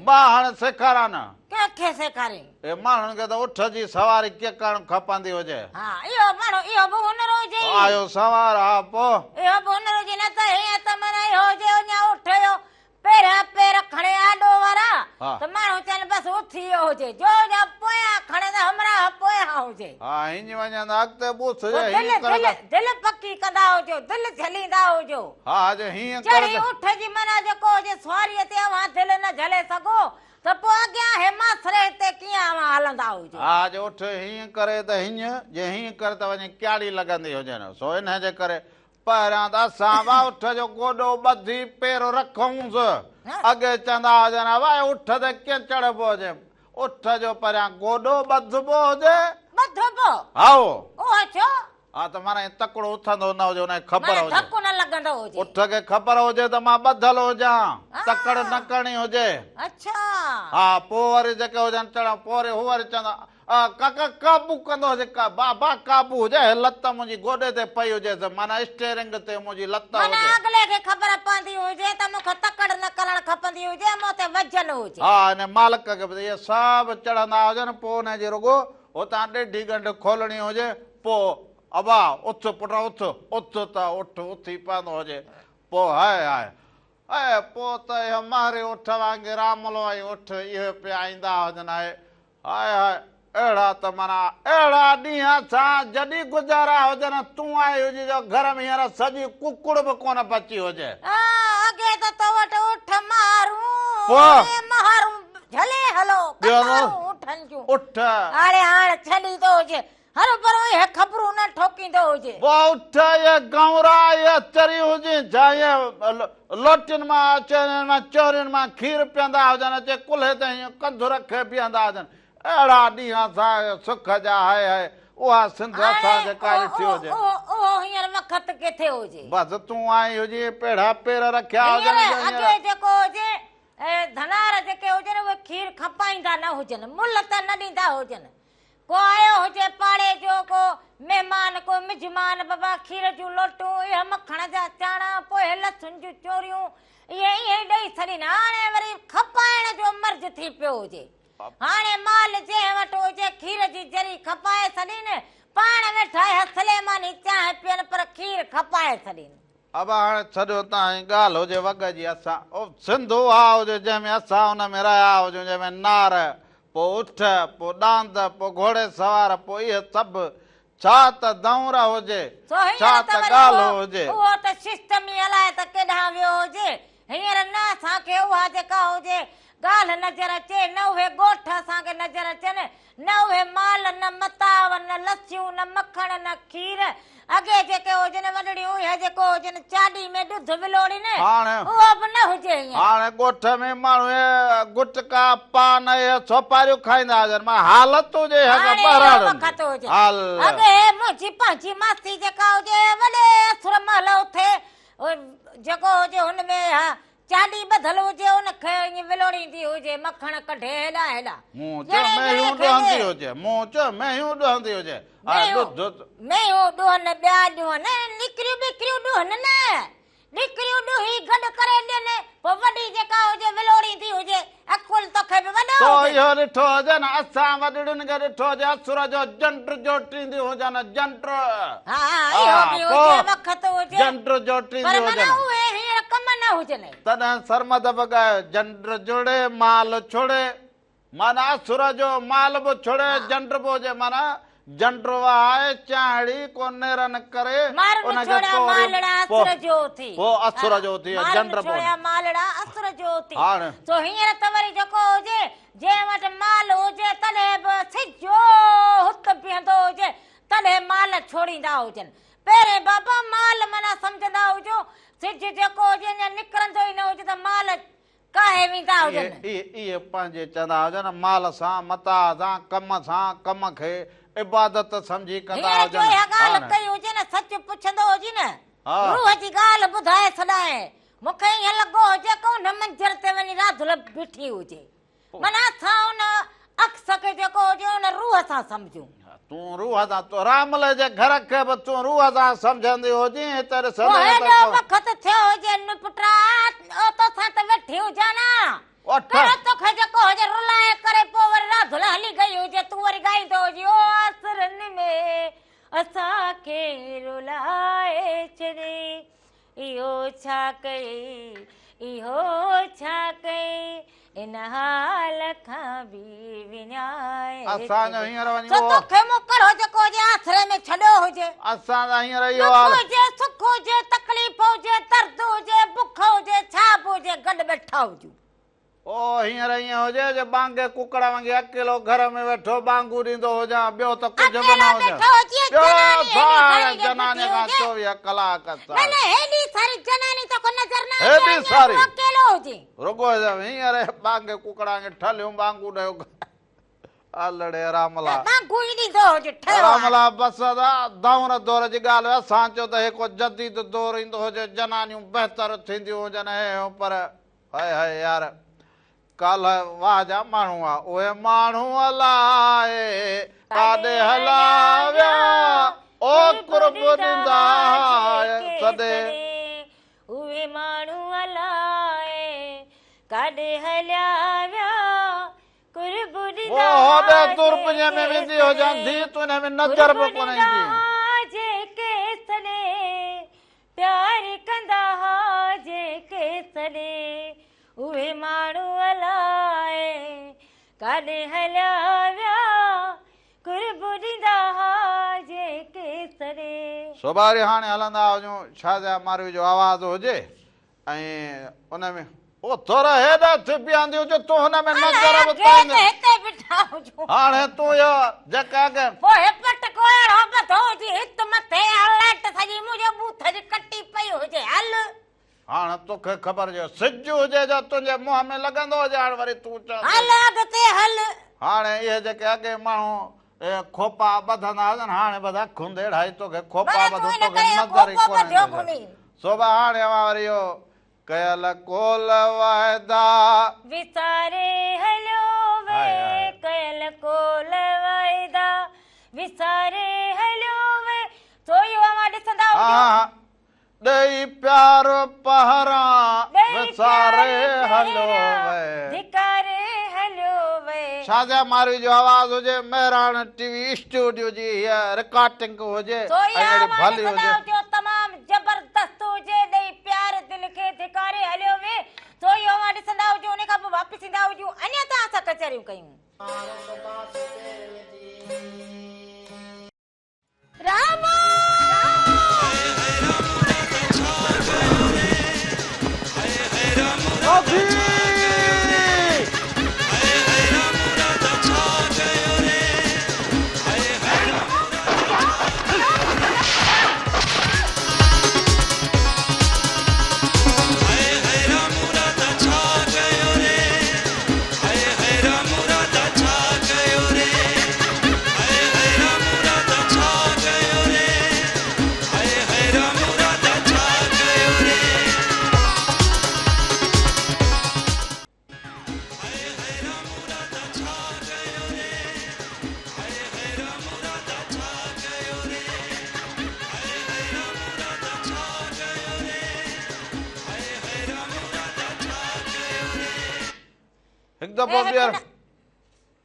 मां हाणे सेखारां न कंहिंखे सेखारी माण्हुनि खे त उठ जी सवारी कीअं करणु खपंदी हुजे इहो बि हुनर हुजे आयो सवार हा पोइ इहो बि हुनर हुजे न त हीअं त माना इहो हुजे अञा उठ जो पहिरियां पेर खणे आॾो वारा त माण्हू चवनि बसि उथी वियो हुजे जो पोयां खणे त हमरा पोयां हुजे हा हिन वञा त अॻिते ॿुथ दिलि पकी कंदा हुजो दिलि झलींदा हुजो हा जे हीअं चढ़ी उठ जी माना जेको हुजे सवारीअ ते अव्हां दिलि न झले सघो त पोइ अॻियां हेमासरे ते कीअं अव्हां हलंदा हुजो हा जे उठ हीअं करे त हीअं जे हीअं करे त वञी क्याड़ी लॻंदी हुजनि सो इन जे करे पहिरियां त असां वा उठ जो गोॾो ॿधी पेर रखूंसि अॻे चवंदा हुजनि भाई उठ ते कीअं चढ़बो हुजे उठ जो पहिरियां गोॾो ॿधबो हुजे हा त माना तकिड़ो उथंदो न हुजे हुनखे ख़बर हुजे उठ खे ख़बर हुजे त मां ॿधल हुजां तकड़ न करणी हुजे हा पोइ वरी जेके हुजनि चढ़ण पोइ वरी हू वरी चवंदा काका काबू कंदो हुजे बाबा काबू हुजे लत मुंहिंजी गोॾे ते पई हुजे माना स्टेरिंग ते मुंहिंजी लत माना हुजे अगले खे ख़बर पवंदी हुजे त मूंखे तकड़ न करणु खपंदी हुजे मूं ते वजन हुजे हा हिन मालिक खे बि इहे सभु चढ़ंदा हुजनि पोइ हुनजी रुगो हुतां ॾेढी गंढ खोलणी हुजे पोइ अबा उथ पुट उथ उथ त उठ उथी पवंदो हुजे पोइ हाय हाय पोइ त इहो मारे उठ वांगुरु रामलो ऐं उठ इहे पिया ईंदा हुजनि हाय हाय अहिड़ा त माना अहिड़ा ॾींहं असां जॾहिं गुज़ारा हुजनि तूं आई हुजे जो घर में हींअर सॼी कुकड़ बि कोन बची हुजे अॻे त तो वटि उठ मारूं पोइ मारूं झले हलो ॿियो न? उठनि जूं उठ हाणे छॾी थो हुजे हर पर इहे ख़बरूं न ठोकींदो हुजे पोइ उठ इहे गौरा इहे चरी हुजे छा इहे लोटियुनि मां चेरियुनि मां चोरियुनि मां खीर पीअंदा हुजनि अचे कुल्हे ते हीअं कंधु रखे पीअंदा हुजनि अहिड़ा ॾींहं असां सुख जा हाय उहा सिंध असांजे का ॾिठी हुजे उहो हींअर वक़्तु किथे हुजे बसि तूं आई हुजे पेड़ा पेर रखिया हींअर हुजनि अॻे जेको हुजे धनार जेके हुजनि उहे खीर खपाईंदा न हुजनि मुल त न ॾींदा हुजनि को आयो हुजे पाड़े जो को महिमान को मिजमान बाबा खीर जूं लोटूं इहे मखण जा चाणा पोइ लसुन जूं चोरियूं इहे ईअं ॾेई छॾीनि हाणे वरी खपाइण जो मर्ज़ थी पियो हुजे हाणे माल जंहिं वटि हुजे खीर जी जरी खपाए छॾीनि पाण वेठा हसले मानी चांहि पीअनि पर खीर खपाए छॾीनि अब हाणे छॾियो तव्हां ॻाल्हि हुजे वॻ जी असां सिंधु हा हुजे जंहिंमें असां हुन में रहिया हुजूं जंहिंमें नार पोइ उठ पोइ ॾांद पोइ घोड़े सवार पोइ इहे सभु छा त दौर हुजे छा त ॻाल्हि हुजे उहो त सिस्टम ई हलाए त केॾांहुं वियो हुजे हींअर न असांखे उहा जेका हुजे ॻाल्हि नज़र अचे न उहे ॻोठ असांखे नज़र अचनि न उहे माल न मताव न लसियूं न मखण न खीर अॻे जेके हुजनि वॾड़ियूं इहे जेको हुजनि चाॾी में ॾुध विलोड़ीनि उहो बि न हुजे हाणे ॻोठ में माण्हू गुटका पान इहे सोपारियूं खाईंदा हुजनि मां हालत हुजे अॻे मुंहिंजी पंहिंजी मासी जेका हुजे वॾे असुर महल उथे जेको हुजे हुनमें चाॾी ॿधल हुजे हुनखे ईअं विलोड़ींदी हुजे मखण कढे हेॾा हेॾा मूं चयो मेयूं ॾहंदी हुजे मूं चयो मेयूं ॾहंदी हुजे मेयूं ॾुहनि ॿिया ॾुहनि निकिरियूं बिकिरियूं ॾुहनि न निकिरियूं ॾुही गॾु करे ॾियनि पोइ वॾी जेका हुजे विलोड़ींदी हुजे अकुल तोखे बि वॾो तो इहो ॾिठो हुजे न असां वॾड़ियुनि खे ॾिठो हुजे असुर जो जंट जोटींदी हुजनि जंट जंट जोटींदी हुजनि कम न हुजनि तॾहिं सरमद बगायो जंट जोड़े माल छोड़े माना असुर जो माल बि छोड़े जंट बि हुजे माना जंड्रो आहे चाड़ी को नेरन करे उनखे असुर जो थी असुर जो थी जंड्र छोड़िया मालड़ा असुर जो थी तो हींअर त वरी जेको हुजे जंहिं वटि माल हुजे तॾहिं बि सिजो हुत पीअंदो हुजे तॾहिं माल छोड़ींदा हुजनि पहिरें बाबा माल माना सम्झंदा हुजो सिज जेको हुजे निकिरंदो ई न हुजे त माल काहे वेंदा हुजनि इहे पंहिंजे चवंदा हुजनि माल सां मता सां कम खे इबादत समझी कंदा हुजनि ॻाल्हि कई हुजे न सच पुछंदो हुजे न रूह जी ॻाल्हि ॿुधाए छॾाए मूंखे ईअं लॻो हुजे को हुन मंझर ते वञी राधुल बीठी हुजे माना असां हुन अक्स खे जेको हुजे हुन रूह सां सम्झूं तूं रूह सां तूं रामल जे घर खे बि तूं रूह सां सम्झंदी हुजे वक़्तु थियो हुजे निपटा तोसां त वेठी हुजां न तोखे जेको हुजे रुलाए करे पोइ वरी राधुल हली गई हुजे तूं वरी ॻाईंदो हुजे ओ असरनि में असांखे रुलाए छॾे इहो छा कई इहो छा कई इन हाल खां बि विञाए असांजो हींअर वञी तोखे मोकल हुजे को हुजे आसरे में छॾियो हुजे असांजा हींअर इहो हाल हुजे सुख हुजे तकलीफ़ हुजे दर्द हुजे बुख हुजे छा बि हुजे गॾु वेठा हुजूं ओ हींअर ईअं हुजे जो बांगे कुकड़ा वांगुरु अकेलो घर में वेठो बांगू ॾींदो हुजां ॿियो त कुझु बि न हुजे जनानी खां 24 कलाक रुगो हींअर बांगे कुकड़ा खे ठलियूं बांगू ॾियो अलड़े रामला रामला बसि दौर दौर जी ॻाल्हि असां चयो त हिकु जदीद दौर ईंदो हुजे जनानियूं बहितर थींदियूं हुजनि पर हाय हाय यार काल वाह जा माण्हू आ उहे माण्हू अलाए काॾे हला विया ओ कुर्ब ॾींदा सदे उहे माण्हू अलाए काॾे हलिया विया कुर्ब ॾींदा ओ होॾे तुरपजे में वेंदी हुजां धी तूं हिन में नज़र बि कोन ईंदी जेके सॾे प्यार कंदा हा जेके सॾे उहे माण्हू अलाए काॾे हलिया विया कुर्ब ॾींदा हा जेके सॾे सोभारी हाणे हलंदा हुजूं शाहज़ा मारवी जो आवाज़ हुजे ऐं उन में ओ थोरा हेॾा थी बीहंदी हुजे तूं हुन में नज़र बि पाईंदे हिते बीठा हुजूं हाणे तूं इहो जेका के पोइ पट कोयड़ो बधो हुजे हित मथे हलट सॼी मुंहिंजो बूथ जी कटी पई हुजे हल हाणे तोखे ख़बर जो सिज हुजे जो तुंहिंजे मुंहं में लॻंदो हुजे हाणे वरी तूं हल अॻिते हल हाणे इहे जेके अॻे माण्हू खोपा ॿधंदा हुजनि हाणे ॿधा खुंदेड़ हाई तोखे खोपा ॿधो तोखे नज़र ई कोन्हे सोभा हाणे वरी इहो कयल कोल वाइदा विसारे हलियो वे कयल कोल वाइदा विसारे हलियो वे सोयो अवां ॾिसंदा हुजो ॾेई प्यार पहरा विसारे हलियो वे धिकारे हलियो वे शाहज़ा मारवी जो आवाज़ हुजे मेहरान टीवी स्टूडियो जी रिकॉर्डिंग हुजे सोया भली हुजे तमाम जबरदस्त हुजे ॾेई प्यार दिल खे धिकारे हलियो वे सोयो अवां ॾिसंदा हुजो उन खां पोइ वापसि ईंदा हुजो अञा त असां कचहरियूं कयूं राम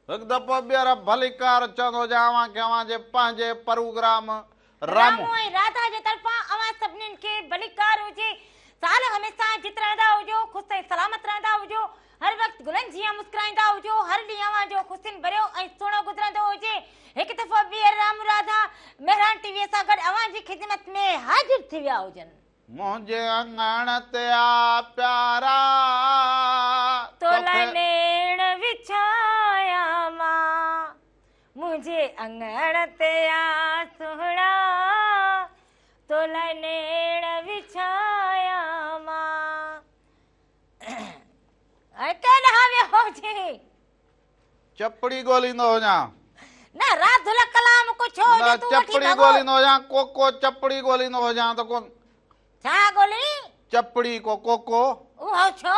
हिकु दफ़ो ॿीहर भलीकार चवंदो जावां कि अवां जे पंहिंजे प्रोग्राम रामू ऐं राधा जे तरफ़ां अवां सभिनीनि खे भलीकार हुजे साल हमेशा जित रहंदा हुजो ख़ुशि ऐं सलामत रहंदा हुजो हर वक़्तु गुलनि जीअं मुस्कुराईंदा हुजो हर ॾींहुं अवां जो ख़ुशियुनि भरियो ऐं सुहिणो गुज़रंदो हुजे हिकु दफ़ो ॿीहर राम राधा मेहरान टीवीअ सां गॾु अवां जी ख़िदमत में हाज़िर थी विया हुजनि मुंहिंजे अंगण ते आ प्यारा तोला नेण विछाया मां मुंहिंजे अंगण ते आ सुहिणा तोला नेण विछाया मां केॾांहुं वियो हुजे चपड़ी ॻोल्हींदो हुजां न राधुल कलाम कुझु हो न चपड़ी ॻोल्हींदो हुजां कोको चपड़ी ॻोल्हींदो हुजां त कोन छा ॻोल्ही चपड़ी को कोको उहो छो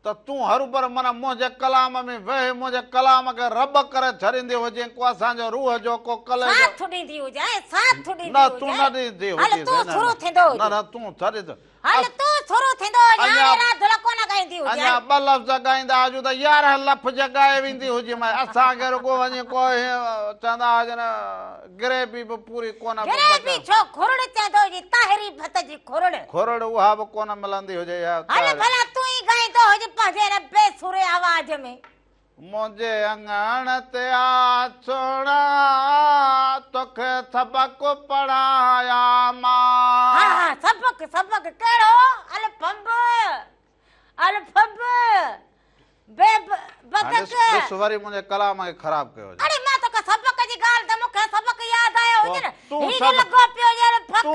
त तूं हरूभर माना मुंहिंजे कलाम में वेह मुंहिंजे कलाम खे रब करे छॾींदी हुजे को असांजो रूह जो को कले जो साथ ॾींदी हुजे साथ ॾींदी न तूं न ॾींदी हल तूं शुरू थींदो न न तूं छॾे हल तूं शुरू थींदो राधुल कोन ॻाईंदी हुजे अञा ॿ लफ़्ज़ ॻाईंदा हुजूं त 11 लफ़्ज़ ॻाए वेंदी हुजे मैं असांखे रुॻो वञी को चवंदा हुजनि ग्रेवी बि पूरी कोन ग्रेवी छो खुरड़ चवंदो हुजे ताहिरी भत जी खुरड़ उहा बि कोन मिलंदी हुजे हल भला तूं ई ॻाईंदो हुजे पंहिंजे बेसुरे आवाज़ में मुंहिंजे अंगण ते आ सोना तोखे सबक पढ़ाया मां हा सबक कहिड़ो अल्फब बे बदक वरी मुंहिंजे कलाम खे ख़राब कयो अरे मां तोखे सबक जी ॻाल्हि त मूंखे सबक यादि आयो हुजे न हीअ लॻो पियो यार फक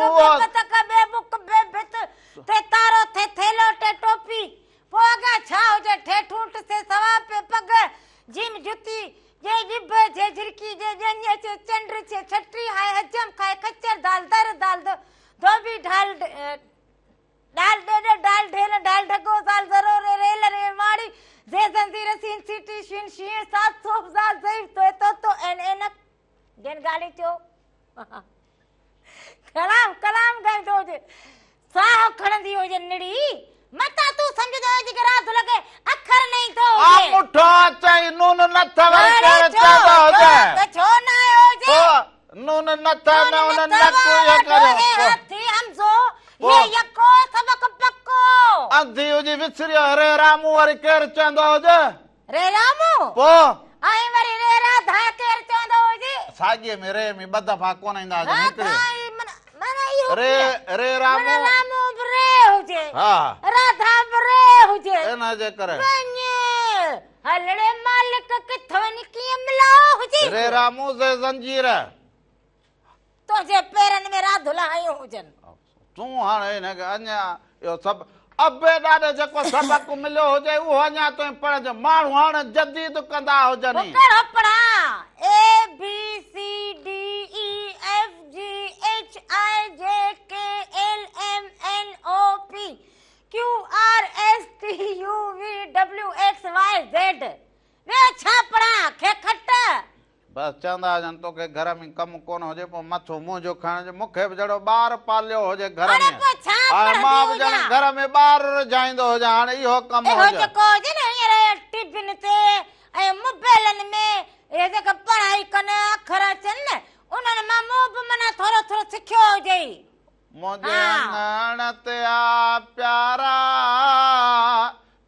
बदक बे बुक बे भित ते तारो थे थेलो ते टोपी पोगा छा हुजे ठेठूट से सवा पे पग जिम जुती जे जिब जे झिरकी जे जन्य से चंद्र से छटरी हाय हजम खाए कच्चर दाल दर धोबी ढाल डाल ढेल डाल ढगो साल जरो रे रेल रे माड़ी जे जंजीर सी नथा वरी अरे केर छो चवंदो हुजे त छो न आयो जे पोइ नून नथा न उन नकु इहो करियो हाथी हमजो ये यको सबक पक्को अंधी हुजी विसरियो रे रामू वरी केर चवंदो हुजे रे रामू पोइ आई वरी रे राधा केर चवंदो हुजे साॻिए में रे में ॿ दफ़ा कोन ईंदा हुजे निकिरे मन इहो रे रामू रामू रे हुजे हा राधा रे हुजे इन जे करे हलड़े मालिक किथों निकी मिला हुजे रे रामू से जंजीर तुझे पेरन में राधुला आयो हुजन तूं हाणे हिनखे अञा इहो सभु अबे ॾाढो जेको सबक़ मिलियो हुजे उहो अञा तुंहिं पढ़ माण्हू हाणे जदीद कंदा हुजनि कहिड़ो पढ़ा A B C D E F G H I J K L M N O P Q R S T U V W X Y Z वे छा पढ़ा खे खट बसि चवंदा हुजनि तोखे घर में कमु कोन हुजे पोइ मथो मुंहं जो खणण जो मूंखे बि जहिड़ो ॿार पालियो हुजे घर अरे में पोइ छा हाणे मां बि पढ़ंदी ॼण हुजां? घर में ॿार रजाईंदो हुजां हाणे इहो कमु एहो हुजे जेको हुजे न हींअर टिफिन ते ऐं मोबाइलनि में इहे जेका पढ़ाई कनि अखर अचनि न उन्हनि मां मूं बि माना थोरो थोरो सिखियो हुजे मुंहिंजे अङण ते आ प्यारा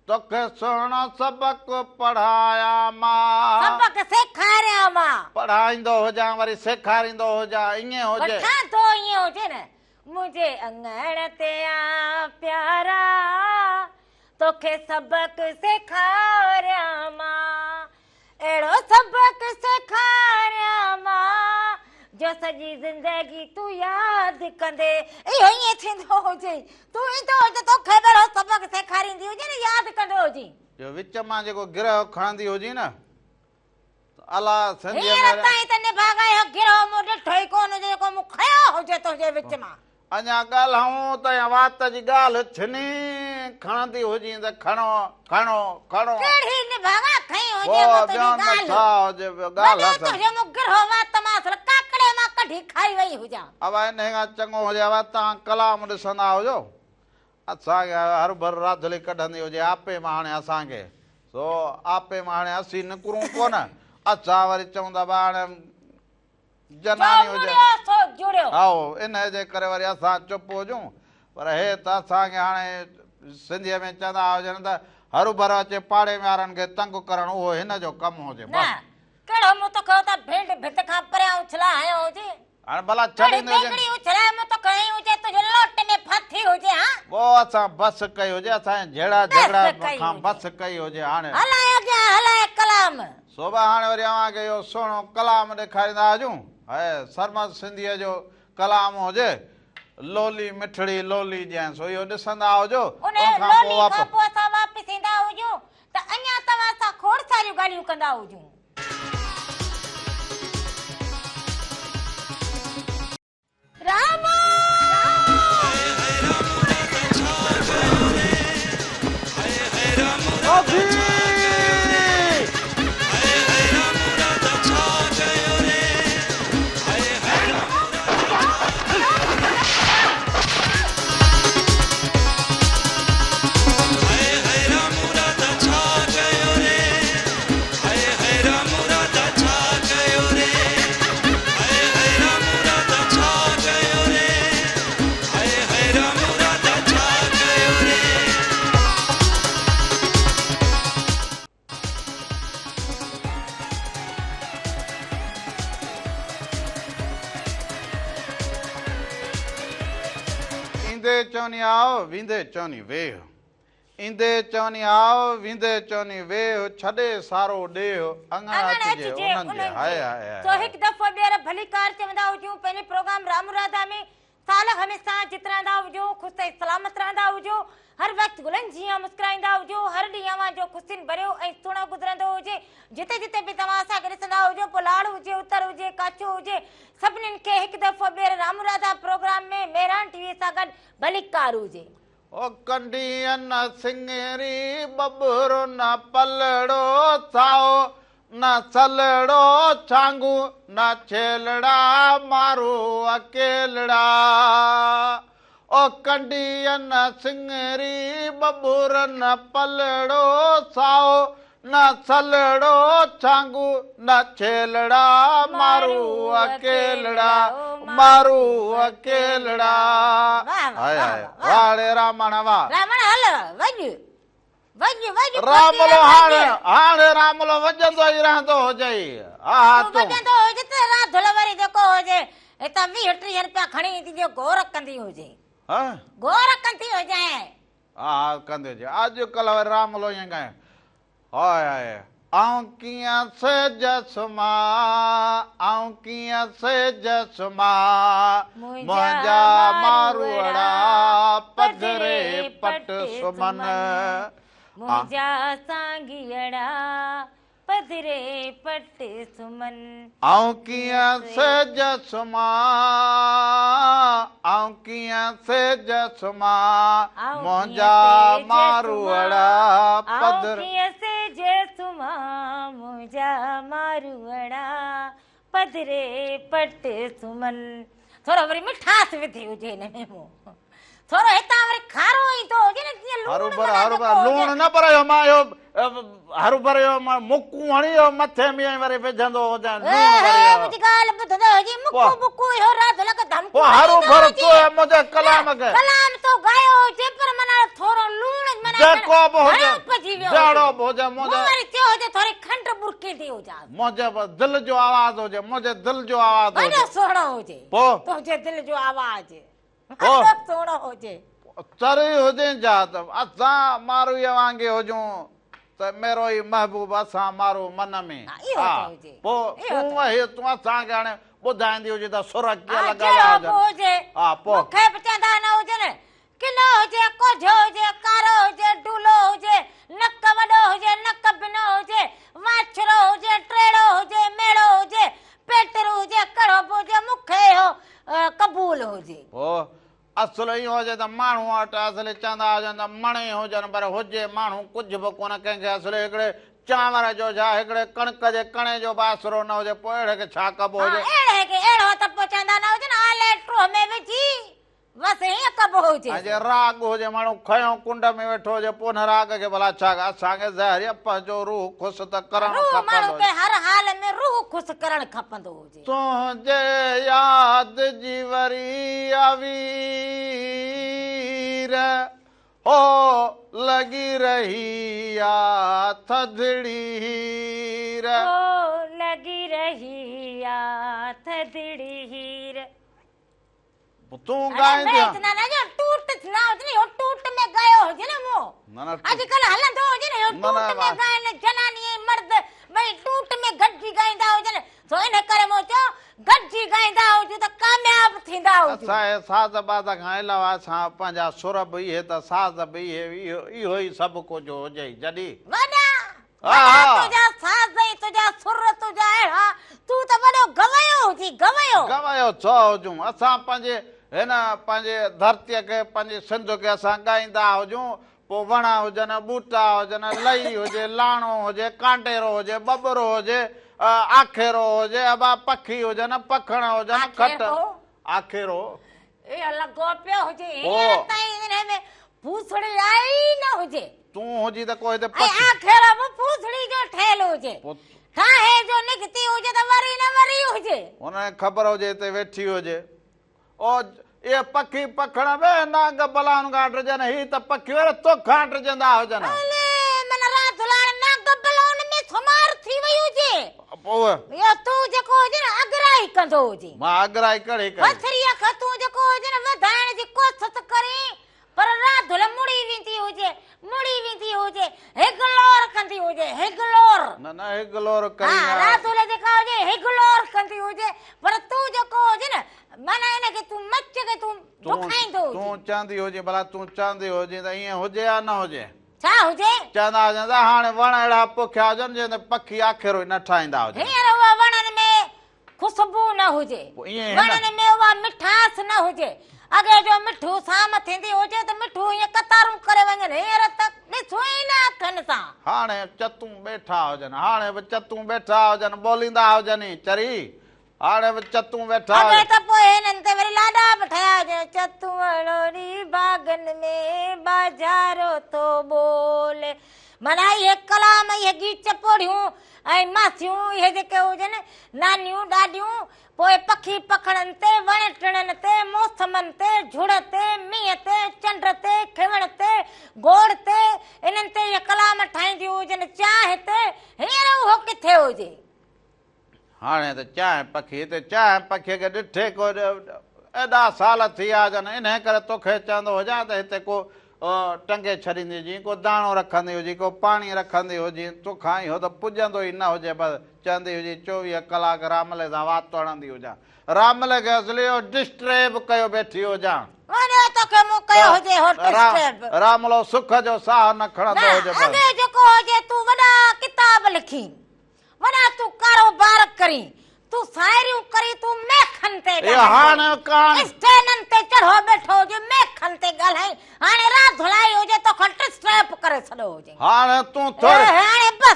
तोखे सुहिणो सबक़ पढ़ाया मां सबक सेखारिया मां पढ़ाईंदो हुजां वरी सेखारींदो हुजां ईअं हुजे वठां तो ईअं हुजे न मुंहिंजे अङण ते आ प्यारा तोखे सबक सेखारिया मां अहिड़ो सबक सेखारिया मां जो सॼी ज़िंदगी तूं यादि कंदे इहो ईअं थींदो हुजे तूं ईंदो हुजे तोखे अहिड़ो सबक सेखारींदी हुजे न यादि कंदो हुजे जो विच मां जेको गिरह खणंदी हुजी न अला सिंधीअ हींअर में ताईं त निभागायो गिरो मूं ॾिठो ई कोन जेको मूं खयो हुजे तुंहिंजे विच मां अञा ॻाल्हायूं त वात जी ॻाल्हि छिनी खणंदी हुजी त खणो खणो खणो केड़ी निभागा खई पोइ हुजे वो ॿियो तुंहिंजी न ॻाल्हि छा हुजे ॿियो ॻाल्हि वॾो अथनि तुंहिंजो मूं गिरो वात मां असल काकड़े मां कढी खाई वई हुजां अब हिन खां चङो हुजे अब तव्हां कलाम ॾिसंदा हुजो असांखे हर भर राधली कढंदी हुजे आपे मां हाणे असांखे सो आपे मां हाणे असीं निकिरूं कोन असां वरी चऊं था हाणे जनानी हुजे सो जुड़ियो आओ इन जे करे वरी असां चुप हुजूं पर हे त असांखे हाणे सिंधीअ में चवंदा हुजनि त हरू भर अचे पाड़े में वारनि खे तंग करणु उहो हिन जो कमु हुजे न कहिड़ो मूं तो कहो त भेंड भित खां परियां उछला आयो हुजे हाणे भला छॾींदे हुजनि बेगड़ी उछला मूं तो कहीं हुजे तुंहिंजो लोट में फाथी हुजे हा पोइ असां बस कई हुजे असांजे जहिड़ा झगड़ा कई खां हुजे। बस कई हुजे हाणे हलाए अॻियां हलाए कलाम सोभा हाणे वरी अव्हांखे इहो सुहिणो कलाम ॾेखारींदा हुजूं है सरमद सिंधीअ जो कलाम हुजे लोली मिठड़ी लोली जंहिं सो इहो ॾिसंदा हुजो उन उनखां लोली पोइ खां वापसि पोइ असां वापसि ईंदा हुजूं त अञा तव्हां सां खोड़ सारियूं ॻाल्हियूं कंदा हुजूं राम ईंदे चवनी आओ वींदे चवनी वेह ईंदे चवनी आओ वींदे चवनी वेह छॾे सारो ॾेह अङण अचिजे उन्हनि जे हाय हाय हाय तो हिकु दफ़ो ॿीहर भली कार चवंदा हुजूं पंहिंजे प्रोग्राम राम राधा में साल हमेशा जितरांदा हुजो ख़ुशि सलामत रहंदा हुजो हर वक़्तु गुलनि जीअं मुस्कुराईंदा हुजो हर ॾींहुं अव्हां जो ख़ुशियुनि भरियो ऐं सुहिणो गुज़रंदो हुजे जिते जिते बि तव्हां असांखे ॾिसंदा हुजो पुलाड़ हुजे उतर हुजे काचो हुजे सभिनीनि खे हिकु दफ़ो ॿीहर राम राधा प्रोग्राम में मेहरान टीवी सां गॾु भली कार हुजे ओ कंडीअ न सिंगरी बबरो न पलड़ो साओ न सलड़ो छांगू न छेलड़ा मारो अकेलड़ा ओ कंडीअ न सिंगरी बबुर न पलड़ो साओ न सलड़ो छांगू न छेलड़ा मारू अकेलड़ा मारू अकेलड़ा। हाय हाय वाड़े रामण वाह रामण हल वज वज वज रामलो हाणे रामलो वजंदो ई रहंदो हुजई। हा तू वजंदो हुजे त रात धुलवरी जेको हुजे एता 20-30 रुपया खणी ईंदी जो गोर कंदी हुजे। हां गोर कंदी हुजे। हा कंदे हुजे अॼुकल्ह रामलो ईअं गाए हाय हाय आऊं कीअं सेजसमा आऊं कीअं सेजसमा मुंहिंजा मारूड़ा पधरे पट सुमन मुंहिंजा सांगियड़ा पधरे पट सुमन। आऊं कीअं सेजसमा आऊं कीअं सेजसमा मुंहिंजा मारूड़ा पधरे सेजसमा मुंहिंजा मारूड़ा पधरे पट सुमन। थोरो वरी मिठास विधी हुजे हिन में मूं थोरो हितां वरी खारो ई तो हुजे न जीअं लूण न भरियो मां इहो हरू भरियो मां मुकू हणियो मथे में वरी विझंदो हुजां मुंहिंजी ॻाल्हि ॿुधंदो हुजे मुकू मुकू इहो रात लॻ धमको हरू भरतो मुंहिंजे कलाम खे कलाम तो गायो हुजे पर मना थोरो लूण मना जेको बि हुजे जहिड़ो बि हुजे मुंहिंजे थियो हुजे थोरी खंड बुरकी दी हुजे मुंहिंजे दिल जो आवाज़ हुजे मुंहिंजे दिल जो आवाज़ हुजे वॾो सुहिणो हुजे पोइ तुंहिंजे दिल जो आवाज़ वॾो सुहिणो हुजे चरी हुजे जा त असां मारूअ वांगे हुजूं त मेरो ई महबूब असां मारू मन में पोइ तूं असांखे हाणे ॿुधाईंदी हुजे त सुर कीअं लॻल हुजे हा पोइ मूंखे बि चवंदा न हुजे न किनो हुजे कोझो हुजे कारो हुजे डूलो हुजे नक वॾो हुजे नक बिनो हुजे वाछरो हुजे टेड़ो हुजे मेड़ो हुजे पेटरो हुजे कड़ो हुजे मूंखे हो क़बूल हुजे। असुल इहो हुजे त माण्हू वटि असुल चवंदा हुजनि त मणे हुजनि पर हुजे माण्हू कुझु बि कोन कंहिंखे असुल हिकिड़े चांवर जो छा हिकिड़े कणिक जे कणे जो बासरो न हुजे पोइ अहिड़े खे छा कबो हुजे अहिड़ो त पोइ चवंदा न हुजनि आले ट्रो में विझी बसि हीअं कबो हुजे जे राग हुजे माण्हू खयों कुंड में वेठो हुजे पोइ हुन राग खे भला छा असांखे ज़हरिया पंहिंजो रूह ख़ुशि त करणु माण्हू खे हर हाल में रूह ख़ुशि करणु खपंदो हुजे। तुंहिंजे यादि जी वरी अवीर हो लॻी रही आ थधड़ी हीर लॻी रही आ थधड़ी हीर तूं गाईंदी ना ना जो टूट ना हुजे हो टूट में गयो हुजे न मो अॼुकल्ह हलंदो हुजे न हो टूट में गायन जनानी मर्द भई टूट में गॾजी गाईंदा हुजन सो इन करे मो चयो गॾजी गाईंदा हुजे त कामयाब थींदा हुजे। असां साज़ बाज़ खां अलावा असां पंहिंजा सुर बि इहे त साज़ बि इहो ई सभु कुझु हुजे जॾहिं वॾा तुंहिंजा साज़ तुंहिंजा सुर तुंहिंजा अहिड़ा तूं त वॾो गवयो छो हुजूं असां पंहिंजे हिन पंहिंजे धरतीअ खे पंहिंजे सिंध खे असां ॻाईंदा हुजूं पोइ वण हुजनि ॿूटा हुजनि लही हुजे लाणो हुजे कांटेरो हुजे बबरो हुजे आखेरो हुजे अबा पखी हुजनि पखण हुजनि खट आखेरो लॻो पियो हुजे फूसड़ी आई न हुजे तूं हुजी त कोई आखेरो फूसड़ी जो ठहियल हुजे ठाहे जो निकती हुजे त वरी न वरी हुजे हुनखे ख़बर हुजे हिते वेठी हुजे ओ ये पखी पखण में नाग बलान गाटजन ही त पखी वर तो खाटजंदा हुजन अले मन रात लाण नाग बलान में समार थी वई हुजे पोइ यो तू जको हुजे न अगराई कंदो हुजे मां अगराई करे पथरिया ख तू जको हुजे न वधाइण जी कोशिश करे पर रात ल मुड़ी वेंदी हुजे हिगलोर कंदी हुजे हिगलोर न हिगलोर करी हां रात ल जेका हुजे हिगलोर कंदी हुजे पर तू जको हुजे न माना इन के तू मच के तू दुखाइंदो तू चांदी हुजे भला तू चांदी हुजे त ईअं हुजे या न हुजे छा हुजे चंदा चंदा हाणे वण अहिड़ा पोखिया हुजनि जे पखी आखेरो न ठाहींदा हुजनि हींअर उहा वणनि में खुशबू न हुजे वणनि में उहा मिठास न हुजे अगे जो मिठू साम थींदी हुजे त मिठू ईअं कतारूं करे वञनि हींअर त ॾिसो ई न अखनि सां हाणे चतूं वेठा हुजनि हाणे बि चतूं वेठा हुजनि ॿोलींदा हुजनि चरी हाणे बि चतूं वेठा अगे त पोइ हिननि ते वरी लाॾा बि ठहिया हुजनि चतूं अड़ोरी बागनि में बाजारो तो बोले माना इहे कलाम इहे गीत चपोड़ियूं ऐं मासियूं इहे जेके हुजनि नानियूं ॾाॾियूं पोइ पखी पखड़नि ते वण टिणनि ते मौसमनि ते झुड़ ते मींहं ते चंड ते खिवण ते गोड़ ते इन्हनि ते इहे कलाम ठाहींदियूं हुजनि चांहि ते हींअर उहो किथे हुजे हाणे त चांहि पखीअ खे ॾिठे को एॾा साल थी विया हुजनि इन करे तोखे चवंदो हुजां त हिते को टंगे छॾींदी हुजी को दाणो रखंदी हुजी को पाणी रखंदी हुजी तोखां इहो त पुॼंदो ई न हुजे बसि चवंदी हुजी 24 कलाक रामले सां वातो हणंदी हुजां रामले खे असली डिस्टर्ब कयो वेठी हुजां रामलो सुख जो साह न खणंदो हुजे जेको हुजे तूं वॾा किताब लिखी वॾा तूं कारोबार करी तूं सायरियूं करी तूं मेखन ते स्टेनन ते चढ़ो बैठो हुजे मेखन ते ॻाल्हाई हाणे रात धुलाई हुजे तो डिस्टर्ब करे छॾो हुजे हाणे तूं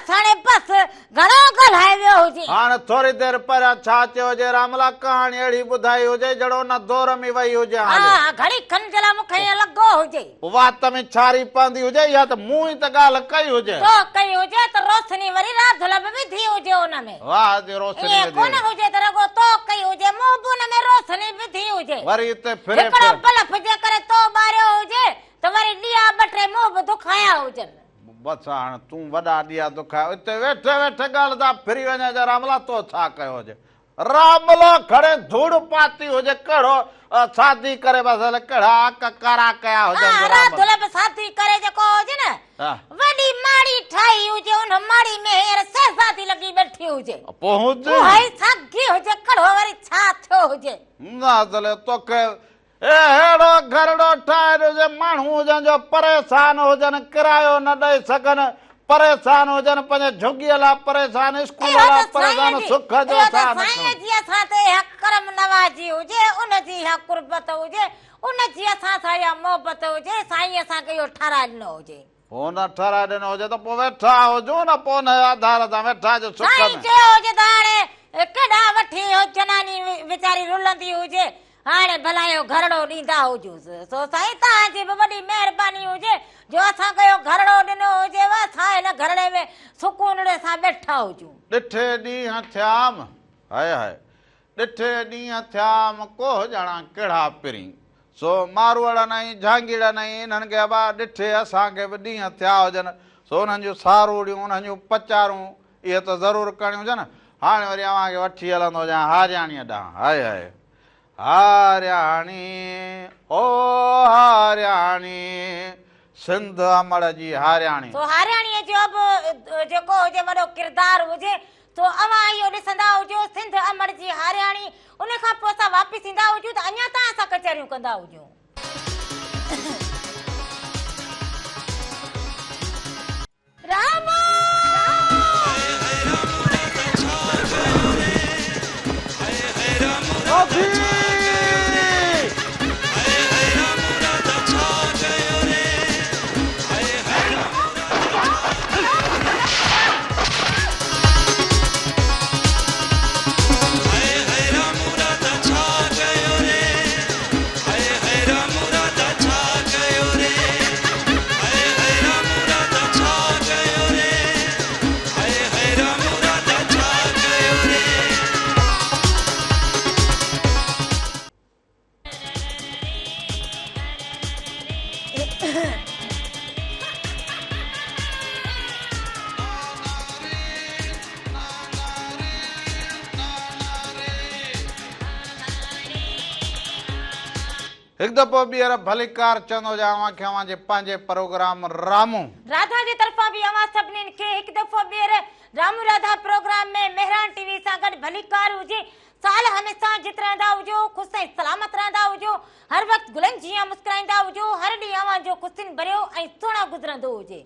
हाणे बस घणो ॻाल्हाए वियो हुजे हाणे थोरी देरि पहिरियां छा चयो हुजे रामला कहाणी अहिड़ी ॿुधाई हुजे जहिड़ो न दौर में वई हुजे हा घड़ी खन जे लाइ मूंखे ईअं लॻो हुजे वात में छारी पवंदी हुजे या त मूं ई त ॻाल्हि कई हुजे तो कई हुजे त रोशनी वरी रात धुला में विधी हुजे हुन में वाह रोशनी कोन हुजे त रगो तो कई हुजे मोबुन में रोशनी विधी हुजे वरी हिते फिरे हिकिड़ो बल्ब जे करे तो ॿारियो हुजे त वरी ॾिया ॿ टे मोब दुखाया हुजनि बस हाणे तूं वॾा ॾिया दुखाया हिते वेठे वेठे ॻाल्हि था फिरी वञे जा रामला तो छा कयो हुजे रामलो खड़े धूड़ पाती हुजे कहिड़ो शादी करे बसि कहिड़ा कारा कया हुजनि शादी करे जेको हुजे न वॾी माड़ी ठाही हुजे उन माड़ी में हींअर शहज़ादी लॻी वेठी हुजे पोइ हुजे साॻी हुजे कहिड़ो वरी छा थियो हुजे न तोखे अहिड़ो घरड़ो ठाहे हुजे माण्हू हुजनि जो परेशान हुजनि किरायो न ॾेई सघनि परेशान हुजनि पंहिंजे झुॻीअ लाइ परेशान स्कूल लाइ परेशान सुख जो करम नवाजी हुजे उनजी इहा कुर्बत हुजे उनजी असां सां इहा मोहबत हुजे साईं असांखे इहो ठाराए ॾिनो हुजे पोइ न ठाराए ॾिनो हुजे त पोइ वेठा हुजूं न पोइ हुन आधार सां वेठा जो सुख में चयो हुजे त हाणे केॾा वठी जनानी वीचारी रुलंदी हुजे हाणे भला इहो घरड़ो ॾींदा हुजूंसि सो साईं तव्हांजी बि वॾी महिरबानी हुजे जो असांखे इहो घरड़ो ॾिनो हुजेव असां हिन घरड़े में सुकून सां वेठा हुजूं ॾिठे ॾींहं थियाम हाय हाय ॾिठे ॾींहं थियाम को ॼणा कहिड़ा पिरी सो मारवड़नि ऐं झांगीड़नि ऐं इन्हनि खे अबा ॾिठे असांखे बि ॾींहं थिया हुजनि सो उन्हनि जूं सारूड़ियूं उन्हनि जूं पचारूं इहे त ज़रूरु करणी हुजनि हाणे वरी अव्हांखे वठी हलंदो हुजां हारियाणीअ ॾांहुं हाय हाय हारियाणी ओ हारियाणी सिंध अमड़ जी हारियाणी तो हारियाणीअ जो बि जेको हुजे वॾो किरदारु हुजे तो अवां इहो ॾिसंदा हुजो सिंध अमड़ जी हारियाणी उन खां पोइ असां वापसि ईंदा हुजूं त अञा तव्हां सां कचहरियूं कंदा हुजूं राम एक दफ़ो ॿीहर भलीकार चवंदो हुजां अव्हांखे पंहिंजे प्रोग्राम रामू राधा जी तरफ़ां बि अव्हां सभिनीनि खे हिकु दफ़ो ॿीहर रामू राधा प्रोग्राम में मेहरान टीवी सां गॾु भलीकार हुजे साल हमेशा जित रहंदा हुजो ख़ुशि ऐं सलामत रहंदा हुजो हर वक़्तु गुलनि जीअं मुस्कुराईंदा हुजो हर ॾींहुं अव्हांजो ख़ुशियुनि भरियो ऐं सुहिणो गुज़रंदो हुजे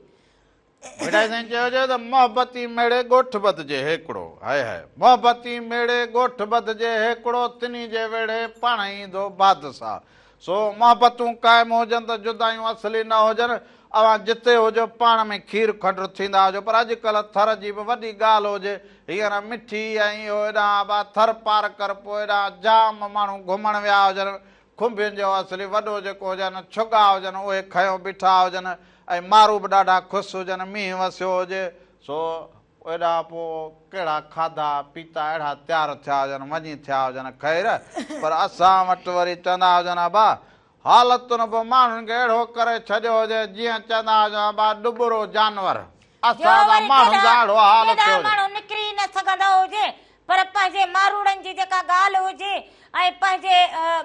चयो त मोहबती मेड़े ॻोठ बदिजे हिकिड़ो हाय हाय मोहबती मेड़े ॻोठ बदिजे हिकिड़ो तिनी जे वेड़े पाण ईंदो बादशाह सो मोहबतूं क़ाइमु हुजनि त जुदायूं असली न हुजनि अवां जिते हुजो पाण में खीर खंडु थींदा हुजो पर अॼुकल्ह थर जी बि वॾी ॻाल्हि हुजे हींअर मिठी ऐं इहो हेॾां बा थर पार कर पोइ हेॾां जाम माण्हू घुमण विया हुजनि खुंभियुनि जो असली वॾो जेको हुजनि छुगा हुजनि उहे खयों बीठा हुजनि ऐं मारू बि ॾाढा ख़ुशि हुजनि मींहुं वसियो हुजे सो हेॾा पोइ कहिड़ा खाधा पीता अहिड़ा तयारु थिया हुजनि वञी थिया हुजनि ख़ैर पर असां वटि वरी चवंदा हुजनि बा हालतुनि बि माण्हुनि खे अहिड़ो करे छॾियो हुजे जीअं चवंदा हुजनि बा डुबरो जानवर असां माण्हुनि जा अहिड़ो हाल थियो माण्हू निकिरी न सघंदा हुजे पर पंहिंजे मारूड़नि जी जेका ॻाल्हि हुजे ऐं पंहिंजे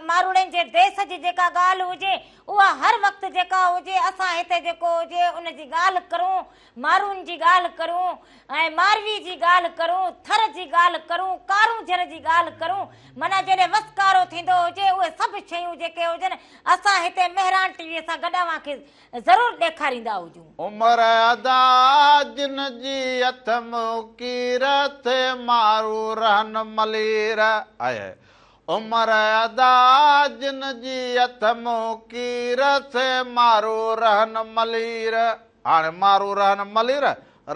मारूड़नि जे देश जी जेका ॻाल्हि हुजे उहा हर वक़्तु जेका हुजे असां हिते जेको हुजे उन जी ॻाल्हि करूं मारुनि जी ॻाल्हि करूं ऐं मारवी जी ॻाल्हि करूं थर जी ॻाल्हि करूं कारूंझर जी ॻाल्हि करूं माना जॾहिं वसकारो थींदो हुजे उहे सभु शयूं जेके हुजनि असां हिते मेहरान टीवीअ सां गॾु अव्हांखे ज़रूरु ॾेखारींदा हुजूं उमर अदा जिन जी हथ मुकीर थे मारू रहन मलीर आहे उमर अदा जिन जी हथ मुकीर थे मारू रहन मलीर हाणे मारू रहन मलीर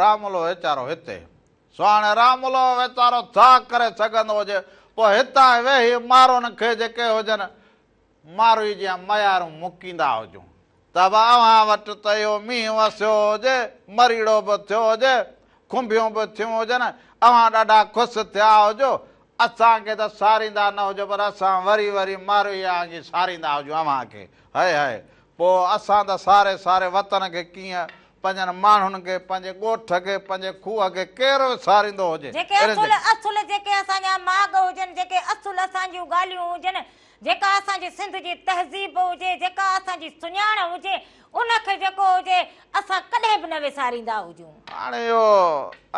रामुलो वीचारो हिते सो हाणे रामुलो वीचारो छा करे सघंदो हुजे पोइ हितां वेही मारुनि खे जेके हुजनि मारू जीअं मयारूं मुकींदा हुजूं त बि अव्हां वटि त इहो मींहुं वसियो हुजे मरीड़ो बि थियो हुजे खुंभियूं बि थियूं हुजनि अव्हां ॾाढा ख़ुशि थिया हुजो असांखे त सारींदा न हुजो पर असां वरी वरी मारूं सारींदा हुजूं अव्हांखे हाय हाय पोइ असां त सारे सारे वतन खे कीअं पंहिंजनि माण्हुनि खे पंहिंजे ॻोठ खे पंहिंजे खूह खे केरु सारींदो हुजे जेके असुल जेके असांजा माॻ हुजनि जेके असुल असांजूं ॻाल्हियूं हुजनि जेका असांजी सिंध जी तहज़ीब हुजे जेका असांजी सुञाण हुजे उनखे जेको हुजे असां कॾहिं बि न विसारींदा हुजूं हाणे इहो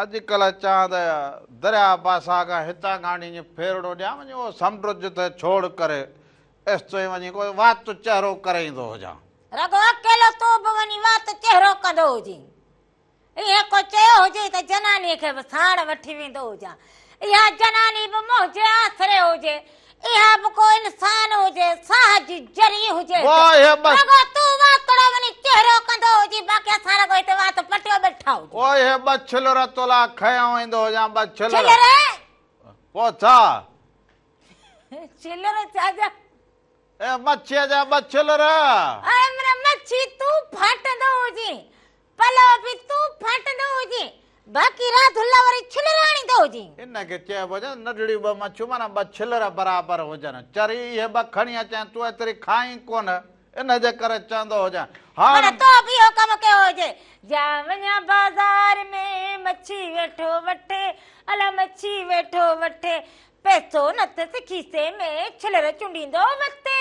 अॼुकल्ह चवां त दरिया पासा खां हितां खां वञी फेरड़ो ॾियां वञी उहो समुंड जिते छोड़ करे एसि वञी कोई वात चहिरो करे ईंदो हुजां रगो अकेलो तो बि वञी वात चहिरो कंदो हुजे ईअं को चयो हुजे त जनानीअ खे बि साण वठी वेंदो हुजां इहा जनानी बि मुंहिंजे आसरे हुजे इहा बि को इंसान हुजे साह जी जरी हुजे रगो तूं वातड़ो वञी चहिरो कंदो हुजे बाक़ी असां रगो हिते वात पटियो वेठा हुजे ओए हे ॿ छिलर तोला खयां वेंदो हुजां ॿ छिलर पोइ छा छिलर छा ए मच्छीअ जा ॿ छिलर मच्छी तूं फाटंदो हुजे पलो बि तूं फाटंदो हुजे बाक़ी रात हुल्ला वरी छिलर आणींदो हुजे इनखे चइबो आहे नंढड़ी ॿ मच्छियूं माना ॿ छिलर बराबरि हुजनि चरी इहे ॿ खणी अचां तूं एतिरी खाई कोन इन जे करे चवंदो हुजां हाणे तो बि इहो कमु कयो हुजे जा वञा बाज़ार में मच्छी वेठो वठे अला मच्छी वेठो वठे पैसो न त खीसे में छिलर चुंडींदो वते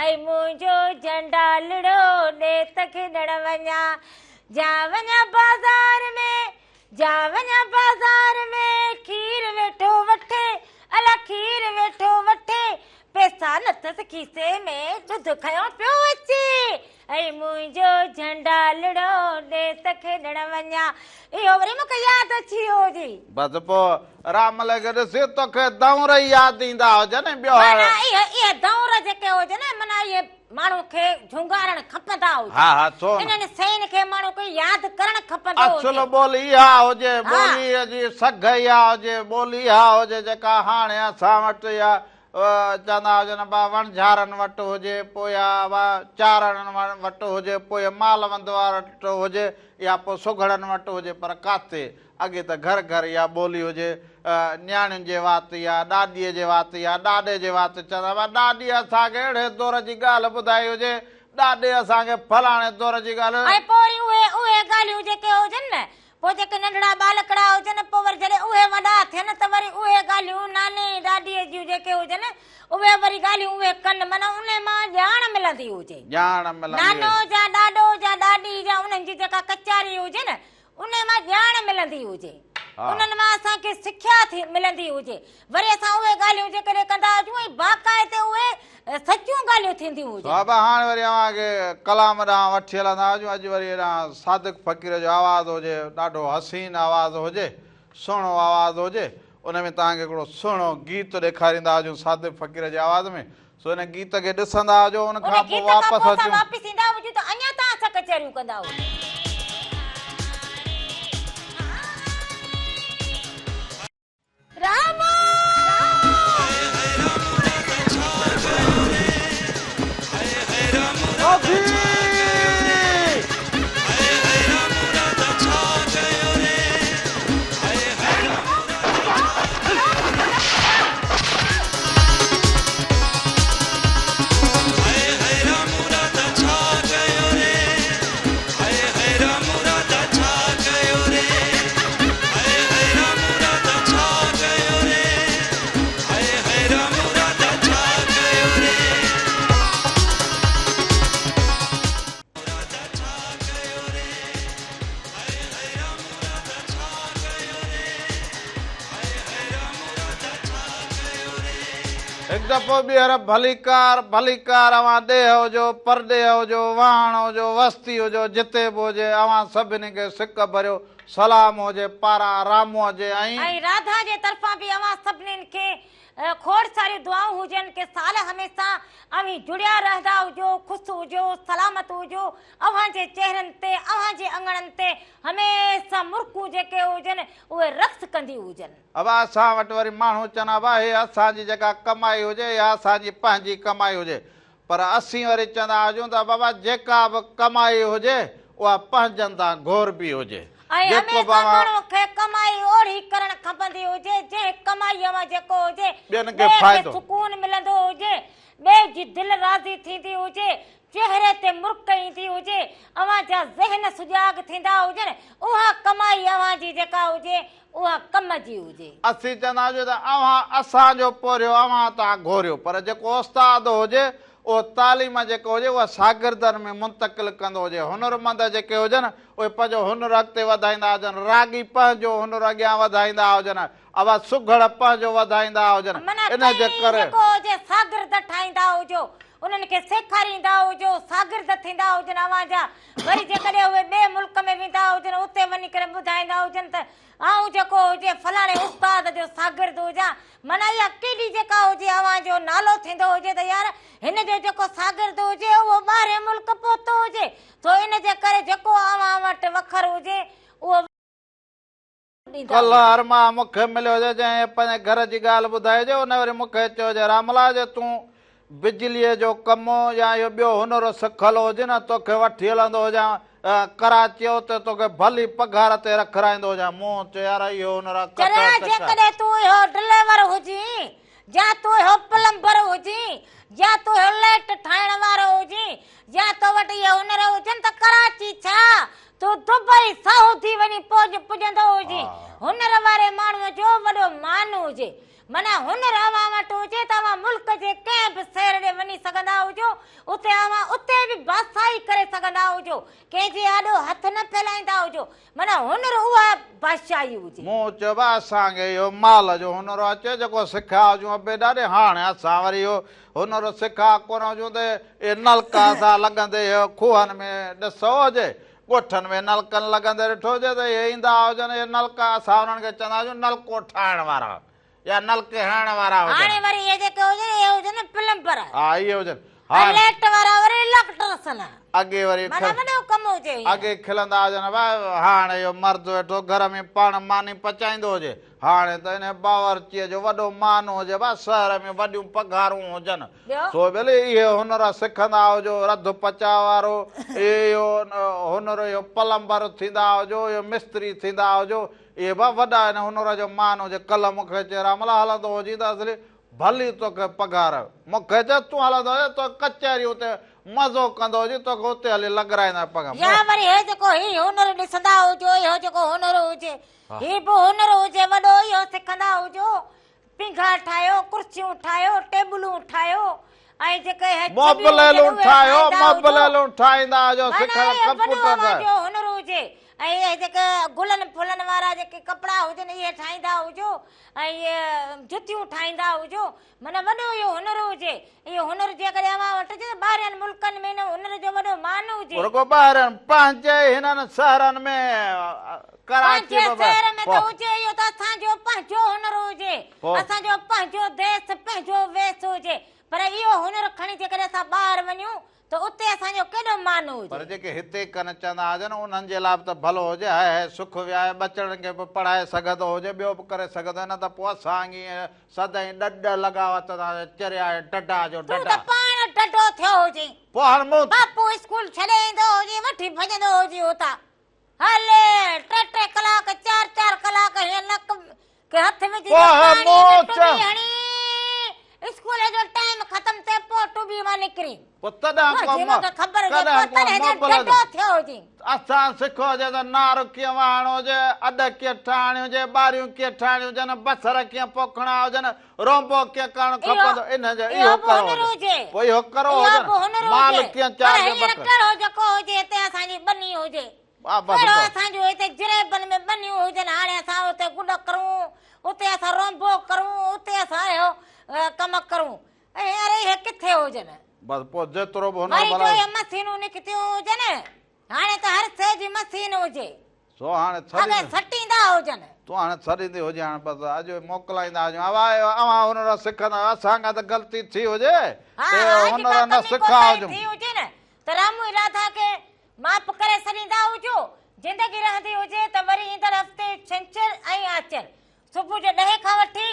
ऐं मुंहिंजो झंडालड़ो ॾे त खेॾण वञा जा वञा बाज़ार में खीर वेठो वठे अला खीर वेठो वठे पैसा न त खीसे में दूध खयो पियो अचे ऐं मुंहिंजो झंडालड़ो ॾे त खेॾण वञा इहो वरी मूंखे यादि अची वियो हुजे बसि पोइ रामल खे ॾिसी तोखे दौर यादि ईंदा हुजनि ॿियो इहे दौर जेके हुजनि माना इहे माण्हू खे झुंगारणु खपंदा हुजनि इन्हनि शयुनि खे माण्हू खे यादि करणु खपंदो असुल ॿोली इहा हुजे ॿोलीअ जी सघ इहा हुजे ॿोली इहा हुजे जेका हाणे असां वटि इहा चवंदा हुजनि बा वणझारनि वटि हुजे पोइ चारणनि वटि हुजे पोइ मालवंद वटि हुजे या पोइ सुघड़नि वटि हुजे पर काथे अॻे त घर घर इहा ॿोली हुजे न्याणियुनि जे वाति या ॾाॾीअ जे वाति या ॾाॾे जे वाति चवंदा हुआ ॾाॾी असांखे अहिड़े दौर जी ॻाल्हि ॿुधाई हुजे ॾाॾे असांखे फलाणे दौर जी ॻाल्हि उहे ॻाल्हियूं जेके हुजनि न पोइ जेके नंढड़ा बालकड़ा हुजनि पोइ वरी जॾहिं उहे वॾा थियनि त वरी उहे ॻाल्हियूं नाने ॾाॾीअ जूं जेके हुजनि उहे वरी ॻाल्हियूं उहे कनि माना उन मां ॼाण मिलंदी हुजे नानो जा ॾाॾो जा ॾाॾी जा उन्हनि जी जेका कचारी हुजे न उन मां ॼाण मिलंदी हुजे उन्हनि मां असांखे सिख्या मिलंदी हुजे वरी असां उहे ॻाल्हियूं जेकॾहिं कंदा हुजूं ऐं बाक़ाइदे उहे सचियूं ॻाल्हियूं थींदियूं हुजनि हाणे वरी अव्हांखे कलाम ॾांहुं वठी हलंदा हुजूं अॼु वरी हेॾां सादिक फ़क़ीर जो आवाज़ु हुजे ॾाढो हसीन आवाज़ु हुजे सुहिणो आवाज़ु हुजे उन में तव्हांखे हिकिड़ो सुहिणो गीत ॾेखारींदा हुजूं सादिक फ़क़ीर जे आवाज़ में सो हिन गीत खे ॾिसंदा हुजो उन खां पोइ वापसि ईंदा हुजूं त अञा तव्हां कचहरियूं कंदा हुआ। रामा एक दफ़ो ॿीहर भलीकार अवां ॾेह हुजो परॾेह हुजो वाहण हुजो वस्ती हुजो जिते बि हुजे अवां सभिनी खे सिक भरियो सलाम हुजे पारां रामूअ जे ऐं राधा जे तरफ़ां बि अवां सभिनीनि खे खोड़ सारियूं दुआऊं हुजनि कि साल हमेशा अवी जुड़िया रहंदा हुजो, ख़ुशि हुजो, सलामत हुजो। अव्हां जे चेहरनि ते अव्हां जे अंगणनि ते हमेशा मुर्कूं जेके हुजनि उहे रक़्स कंदी हुजनि। अब असां वटि वरी माण्हू चवंदा भाई हे असांजी जेका कमाई हुजे या असांजी पंहिंजी कमाई हुजे, पर असीं वरी चवंदा हुजूं त बाबा जेका बि कमाई हुजे उहा पंहिंजनि तां घोर बि हुजे। ऐं हमेशा माण्हू खे कमाई ओड़ी करणु खपंदी हुजे जंहिं कमाईअ मां जेको हुजे ॿियनि खे फ़ाइदो सुकून मिलंदो हुजे, ॿिए जी दिलि राज़ी थींदी हुजे, चेहरे ते मुर्क ईंदी हुजे, अव्हां जा ज़हन सुजाग थींदा हुजनि, उहा कमाई अव्हां जी जेका हुजे उहा कम जी हुजे। असीं चवंदा आहियूं त अव्हां असांजो पोरियो अव्हां तां घोरियो, पर जेको उस्ताद हुजे उहो तालीम जेको हुजे उहा शागिर्दनि में मुंतक़िल कंदो हुजे। हुनरमंद जेके हुजनि उहे पंहिंजो हुनर अॻिते वधाईंदा हुजनि, रागी पंहिंजो हुनर अॻियां वधाईंदा हुजनि, आवाज़ सुघड़ पंहिंजो वधाईंदा हुजनि। इन जे करे शागिर्द ठाहींदा हुजो, उन्हनि खे सेखारींदा हुजो, शागिर्द थींदा हुजनि अव्हां जा। वरी जेकॾहिं उहे ॿिए मुल्क में वेंदा हुजनि उते वञी करे ॿुधाईंदा हुजनि त आऊं जेको हुजे फलाणे उस्ताद जो शागिर्द हुजां, माना इहा केॾी जेका हुजे अव्हां जो नालो थींदो हुजे त यार हिन जो जेको शागिर्द हुजे उहो ॿाहिरि मुल्क पहुतो हुजे, तो इन जे करे जेको अव्हां वटि वखर हुजे उहो कल हर मां मूंखे मिलियो हुजे जंहिं पंहिंजे घर जी ॻाल्हि ॿुधाइजे उन वरी मूंखे चयो जे रामला जे तूं बिजलीअ जो कमु या इहो ॿियो हुनर सिखल हुजे न तोखे वठी हलंदो हुजां कराची उते तोखे भली पघार ते रखाईंदो हुजां। मूं चयो यार इहो हुनर जेकॾहिं तूं इहो ड्राइवर हुजी या तूं इहो प्लम्बर हुजी या तूं इहो लाइट ठाहिण वारो हुजी या तो वटि इहे हुनर हुजनि त कराची छा तूं दुबई सऊदी वञी पुॼंदो हुजी। हुनर वारे माण्हूअ जो वॾो मान हुजे, माना हुनर अव्हां वटि हुजे त अव्हां मुल्क जे कंहिं बि शहर ॾे वञी सघंदा हुजो, उते अव्हां उते बि बादशाही करे सघंदा हुजो, कंहिंजे आॾो हथ न फैलाईंदा हुजो, माना हुनर उहा बादशाही हुजे। मूं चयो असांखे इहो माल जो हुनर अचे जेको सिखिया हुजूं अबे ॾाढे, हाणे असां वरी इहो हुनर सिखिया कोन हुजूं त इहे नलका सां लॻंदे खूहनि में ॾिसो हुजे, ॻोठनि में नलकनि लॻंदे ॾिठो हुजे त इहे ईंदा हुजनि, इहे नलका असां हुननि खे चवंदा हुजूं नलको ठाहिण वारा या नलके हणण वारा हुजनि। हाणे वरी इहे जेके हुजनि इहे हुजनि प्लम्बर, हा इहे हुजनि, लाइट वारा वरी इलेक्ट्रिशियन, अॻे वरी वॾो कमु हुजे, अॻे खिलंदा हुजनि भाई हाणे इहो मर्द वेठो घर में पाण मानी पचाईंदो हुजे, हाणे त इन बावर्चीअ जो वॾो मान हुजे बा शहर में वॾियूं पघारूं हुजनि, सो भले इहे हुनर सिखंदा हुजो, रध पचाव वारो इहो हुनर, इहो प्लम्बर थींदा हुजो, इहो मिस्त्री थींदा हुजो, इहे बि वॾा आहिनि हुनर जो मान हुजे। कल्ह मूंखे चयो रामला हलंदो हुजी त असली भली तोखे पघार, मूंखे चयो तूं हलंदो हुजे तो कचहरी उते मज़ो कंदो हुजे तोखे उते हली लॻराईंदा पघार। या वरी हे जेको ही हुनर ॾिसंदा हुजो, इहो जेको हुनर हुजे ही बि हुनर हुजे वॾो, इहो सिखंदा हुजो, पिंघा ठाहियो, कुर्सियूं ठाहियो, टेबलूं ठाहियो, ऐं जेके मोबलेलूं ठाहियो, मोबलेलूं ठाहींदा हुजो, सिखण कंप्यूटर जो हुनर हुजे, ऐं इहे जेके गुलनि फुलनि वारा जेके कपिड़ा हुजनि इहे ठाहींदा हुजो, ऐं इहे जुतियूं ठाहींदा हुजो, माना वॾो इहो हुनर हुजे। इहो हुनर जेकॾहिं अव्हां वटि ॿाहिरियनि मुल्कनि में हुनर जो वॾो मान हुजे, ॿाहिरि पंहिंजे हिननि शहरनि में कराची शहर में त हुजे, इहो त असांजो पंहिंजो हुनर हुजे, असांजो पंहिंजो देश पंहिंजो वेस हुजे, पर इहो हुनर खणी जेकॾहिं असां ॿाहिरि वञूं त उते असांजो केॾो मान हुजे। पर जेके हिते कन चवंदा हुजनि उन्हनि जे लाइ बि त भलो हुजे, हाय सुख विहाए बचड़नि खे बि पढ़ाए सघंदो हुजे, ॿियो बि करे सघंदो, न त पोइ असां ईअं सदाईं ॾॾ लॻा वठंदा चरिया डॾा जो तूं डॾा। त पाण डॾो थियो हुजे, पोइ हाणे मूं बापू स्कूल छॾे ईंदो हुजे, वठी भॼंदो हुजे उतां, हले 3-3 कलाक 4-4 कलाक हीअं नक के हथ विझी स्कूल जो टाइम ख़तम थिए पोइ टुबी मां निकिरी पोइ तॾहिं ख़बर थियो हुजे। असां सिखो हुजे त नार कीअं वाहणो हुजे, अॾ कीअं ठाहिणी हुजे, ॿारियूं कीअं ठाहिणी हुजनि, बसर कीअं पोखणा हुजनि, रोंबो कीअं करणु खपंदो, इन जो इहो करो पोइ इहो करो माल कीअं चाढ़ियो जेको हुजे हिते असांजी बनी हुजे, असांजो हिते जिरेबन में बनियूं हुजनि, हाणे असां उते गुॾ करूं, उते असां रोंबो करूं, उते असां कम करूं, अरे हे किथे हुजनि? बस पोइ जेतिरो बि वरी जो ये मशीनूं निकितियूं हुजनि, हाणे त हर शइ जी मशीन हुजे, सो हाणे अॻे सटींदा हुजनि। तूं हाणे छॾींदी हुजे, हाणे बसि अॼु मोकिलाईंदा हुजूं, अवां हुनर सिखंदा, असांखां त ग़लती थी हुजे हुनर न सिखा हुजूं न त रामू राधा खे माफ़ करे छॾींदा हुजो। जिंदगी रहंदी हुजे त वरी ईंदड़ हफ़्ते छंछर ऐं आचर सुबुह जो 10 खां वठी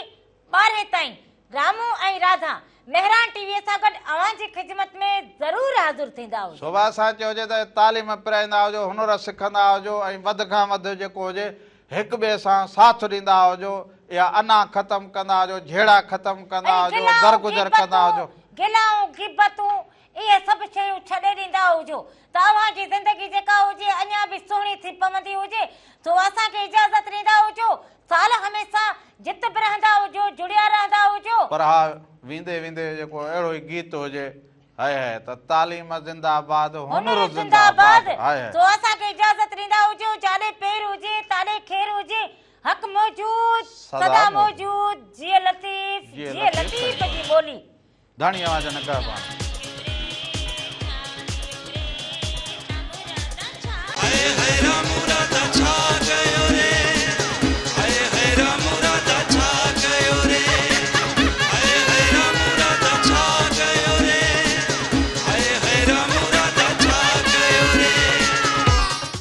12 ताईं रामू ऐं राधा मेहरान टीवीअ सां गॾु अवां जी ख़िदमत में ज़रूरु हाज़िर थींदा हुजो। सुभाणे असां चयो हुजे त तालीम पिराईंदा हुजो, हुनर सिखंदा हुजो, ऐं वधि खां वधि जेको हुजे हिक ॿिए सां साथ ॾींदा हुजो, या अना ख़तमु कंदा हुजो, झेड़ा ख़तमु कंदा हुजो, दरगुज़र कंदा हुजो, गिलाऊं गिबतूं इहे सभु शयूं छॾे ॾींदा हुजो त अव्हां जी ज़िंदगी जेका हुजे अञा बि सुहिणी थी पवंदी हुजे। सो असांखे इजाज़त ॾींदा हुजो, साल हमेशा जित बि रहंदा हुजो, जुड़िया रहंदा हुजो। पर हा वेंदे वेंदे जेको अहिड़ो ई गीत हुजे, हाय हाय त तालीम ज़िंदाबाद हुनर ज़िंदाबाद, सो असांखे इजाज़त ॾींदा हुजो। जाॾे पेर हुजे ताॾे खैर हुजे, हक़ मौजूद सदा मौजूद, जिए लतीफ़ जिए लतीफ़ जी ॿोली। धणी आवाज़ न कर पाण। हाय हाय